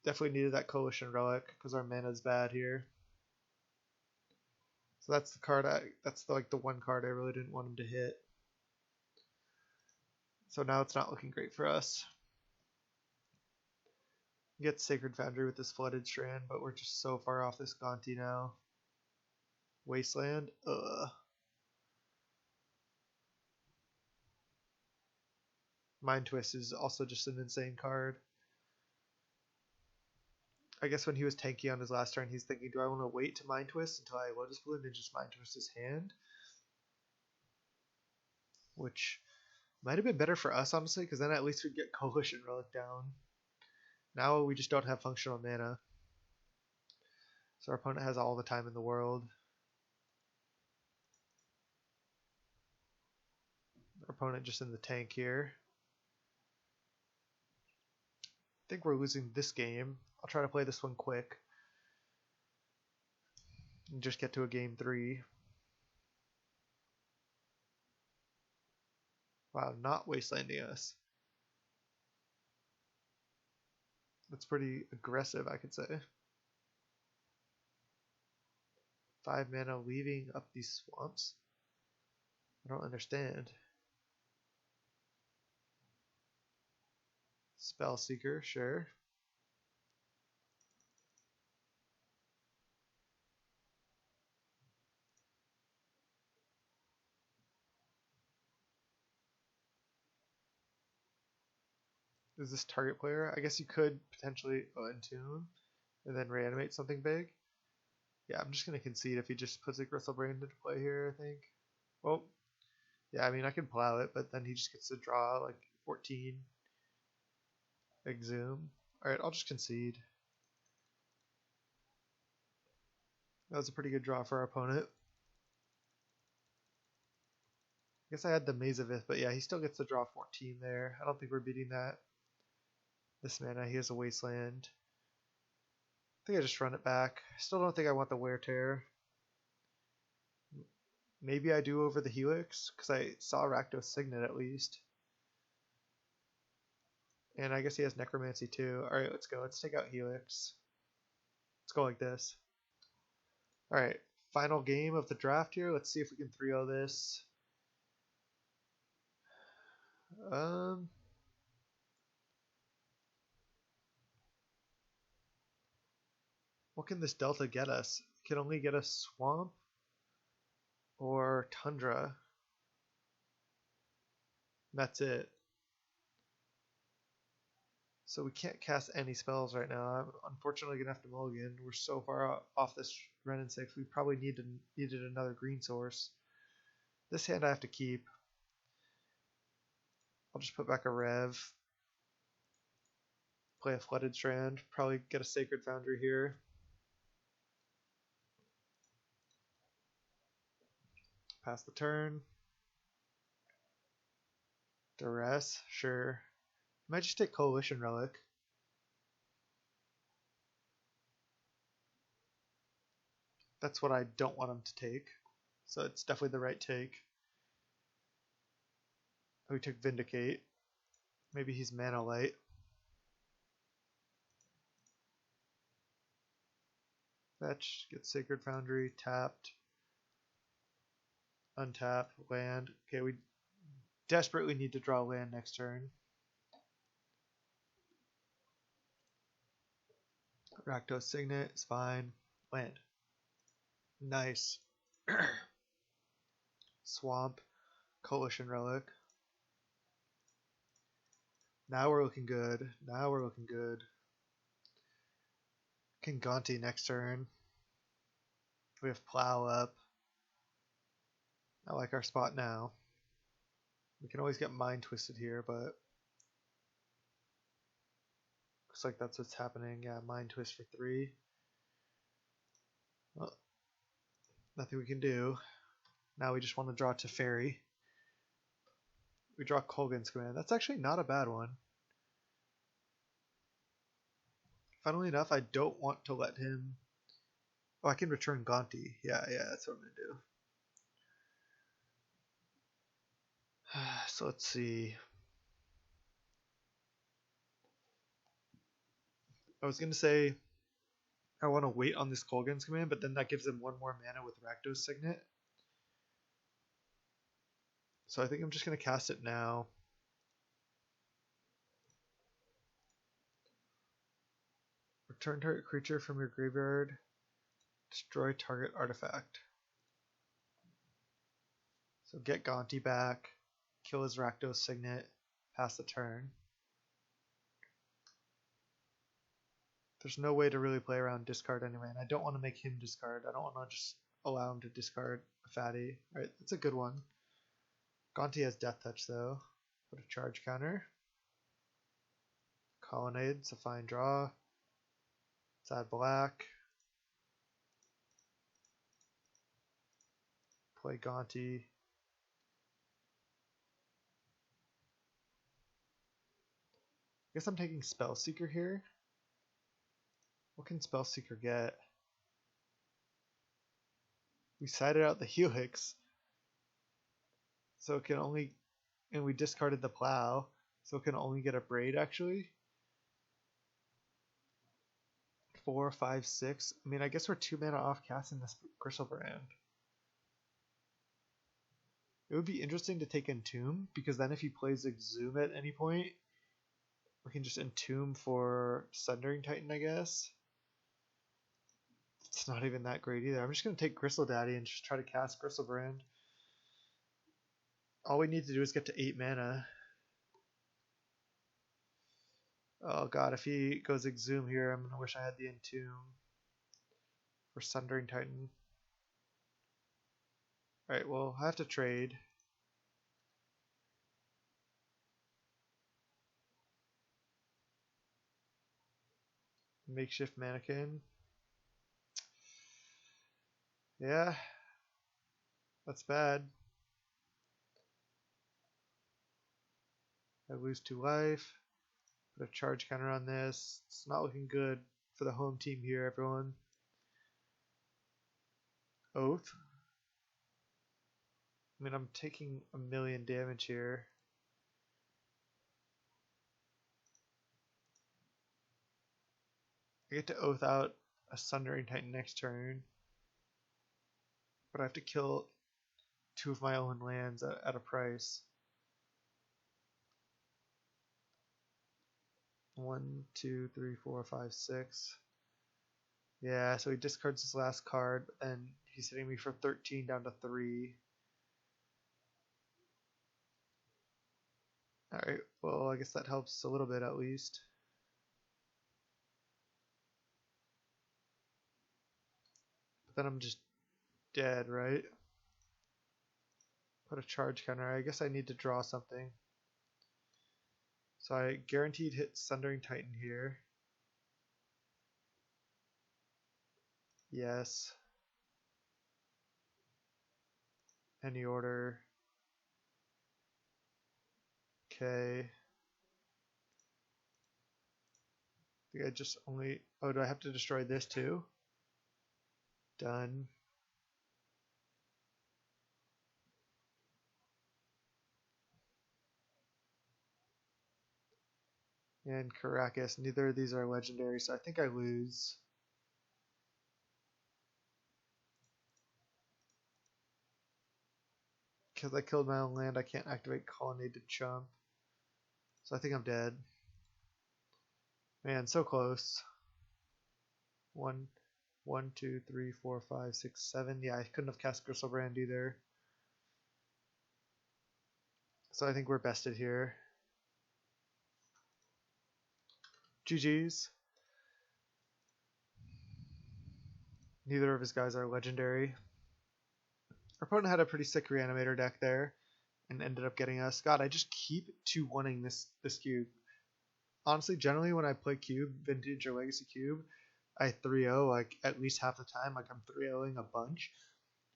Definitely needed that Coalition Relic because our mana's bad here. So that's the card. That's like the one card I really didn't want him to hit. So now it's not looking great for us. Get Sacred Foundry with this Flooded Strand, but we're just so far off this Gonti now. Wasteland. Ugh. Mind Twist is also just an insane card. I guess when he was tanky on his last turn, he's thinking, do I want to wait to Mind Twist until I Lotus Bloom and just Mind Twist his hand? Which Might have been better for us, honestly, because then at least we'd get Coalition Relic down. Now we just don't have functional mana. So our opponent has all the time in the world. Our opponent just in the tank here. I think we're losing this game. I'll try to play this one quick. And just get to a game 3. Wow, not wastelanding us. That's pretty aggressive, I could say. 5 mana leaving up these swamps. I don't understand. Spellseeker, sure. Is this target player? I guess you could potentially Entomb and then reanimate something big. Yeah, I'm just going to concede if he just puts a Griselbrand into play here, I think. Well, yeah, I mean, I can plow it, but then he just gets to draw like 14. Exhume. Alright, I'll just concede. That was a pretty good draw for our opponent. I guess I had the Maze of Ith, but yeah, he still gets to draw 14 there. I don't think we're beating that. This mana, he has a Wasteland. I think I just run it back. Still don't think I want the Wear Tear. Maybe I do over the Helix, because I saw Rakdos Signet at least. And I guess he has Necromancy too. Alright, let's go. Let's take out Helix. Let's go like this. Alright, final game of the draft here. Let's see if we can 3-0 this. What can this Delta get us? It can only get us Swamp or Tundra. That's it. So we can't cast any spells right now. I'm unfortunately going to have to mulligan. We're so far off this Wrenn and 6. We probably needed another green source. This hand I have to keep. I'll just put back a Rev. Play a Flooded Strand. Probably get a Sacred Foundry here. Pass the turn. Duress, sure. Might just take Coalition Relic. That's what I don't want him to take. So it's definitely the right take. Oh, he took Vindicate. Maybe he's Mana Light. Fetch, get Sacred Foundry, tapped. Untap, land. Okay, we desperately need to draw land next turn. Rakdos Signet is fine. Land. Nice. Swamp. Coalition Relic. Now we're looking good. Now we're looking good. Kinganti next turn. We have Plow up. I like our spot now. We can always get Mind Twisted here, but looks like that's what's happening. Yeah, Mind Twist for 3. Well, nothing we can do. Now we just want to draw Teferi. We draw Kolaghan's Command. That's actually not a bad one. Funnily enough, I don't want to let him... Oh, I can return Gonti. Yeah, that's what I'm going to do. So let's see. I was going to say I want to wait on this Kolaghan's Command, but then that gives him 1 more mana with Rakdos Signet. So I think I'm just going to cast it now. Return target creature from your graveyard. Destroy target artifact. So get Gonti back. Kill his Rakdos Signet. Pass the turn. There's no way to really play around discard anyway, and I don't want to make him discard. I don't want to just allow him to discard a fatty. Alright, that's a good one. Gonti has Death Touch though. Put a charge counter. Colonnade's a fine draw. Let's add black. Play Gonti. I guess I'm taking Spellseeker here. What can Spellseeker get? We sided out the Helix. So it can only, and we discarded the Plow. So it can only get a Braid actually. 4, 5, 6. I mean, I guess we're 2 mana off casting this Griselbrand. It would be interesting to take Entomb, because then if he plays Exhume at any point, we can just Entomb for Sundering Titan, I guess. It's not even that great either. I'm just going to take Gristle Daddy and just try to cast Griselbrand. All we need to do is get to 8 mana. Oh god, if he goes Exhume here, I'm going to wish I had the Entomb for Sundering Titan. Alright, well, I have to trade. Makeshift Mannequin. Yeah, that's bad. I lose 2 life. Put a charge counter on this. It's not looking good for the home team here, everyone. Oath. I mean, I'm taking 1,000,000 damage here. I get to Oath out a Sundering Titan next turn. But I have to kill 2 of my own lands at a price. 1, 2, 3, 4, 5, 6. Yeah, so he discards his last card, but then he's hitting me from 13 down to 3. Alright, well, I guess that helps a little bit at least. But then I'm just dead, right? Put a charge counter. I guess I need to draw something. So I guaranteed hit Sundering Titan here. Yes. Any order. Okay. I think I just only... Oh, do I have to destroy this too? Done. And Karakas. Neither of these are legendary, so I think I lose. Because I killed my own land, I can't activate Colonnade to chump. So I think I'm dead. Man, so close. 1, 2, 3, 4, 5, 6, 7. Yeah, I couldn't have cast Griselbrand either. So I think we're bested here. GG's. Neither of his guys are legendary. Our opponent had a pretty sick Reanimator deck there and ended up getting us. God, I just keep 2-1ing this cube. Honestly, generally when I play cube, vintage or legacy cube, I 3-0 like at least half the time. Like I'm 3-0ing a bunch.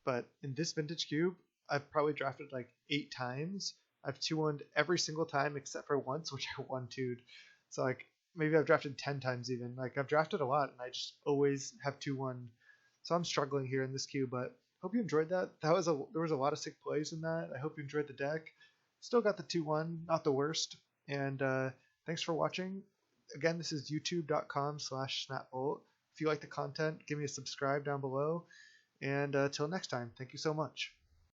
But in this vintage cube, I've probably drafted like 8 times. I've 2-1'd every single time except for once, which I 1-2'd. So like maybe I've drafted 10 times even. Like I've drafted a lot and I just always have 2-1. So I'm struggling here in this queue, but hope you enjoyed that. There was a lot of sick plays in that. I hope you enjoyed the deck. Still got the 2-1, not the worst. And thanks for watching. Again, this is youtube.com/snapbolt. If you like the content, give me a subscribe down below. And till next time, thank you so much.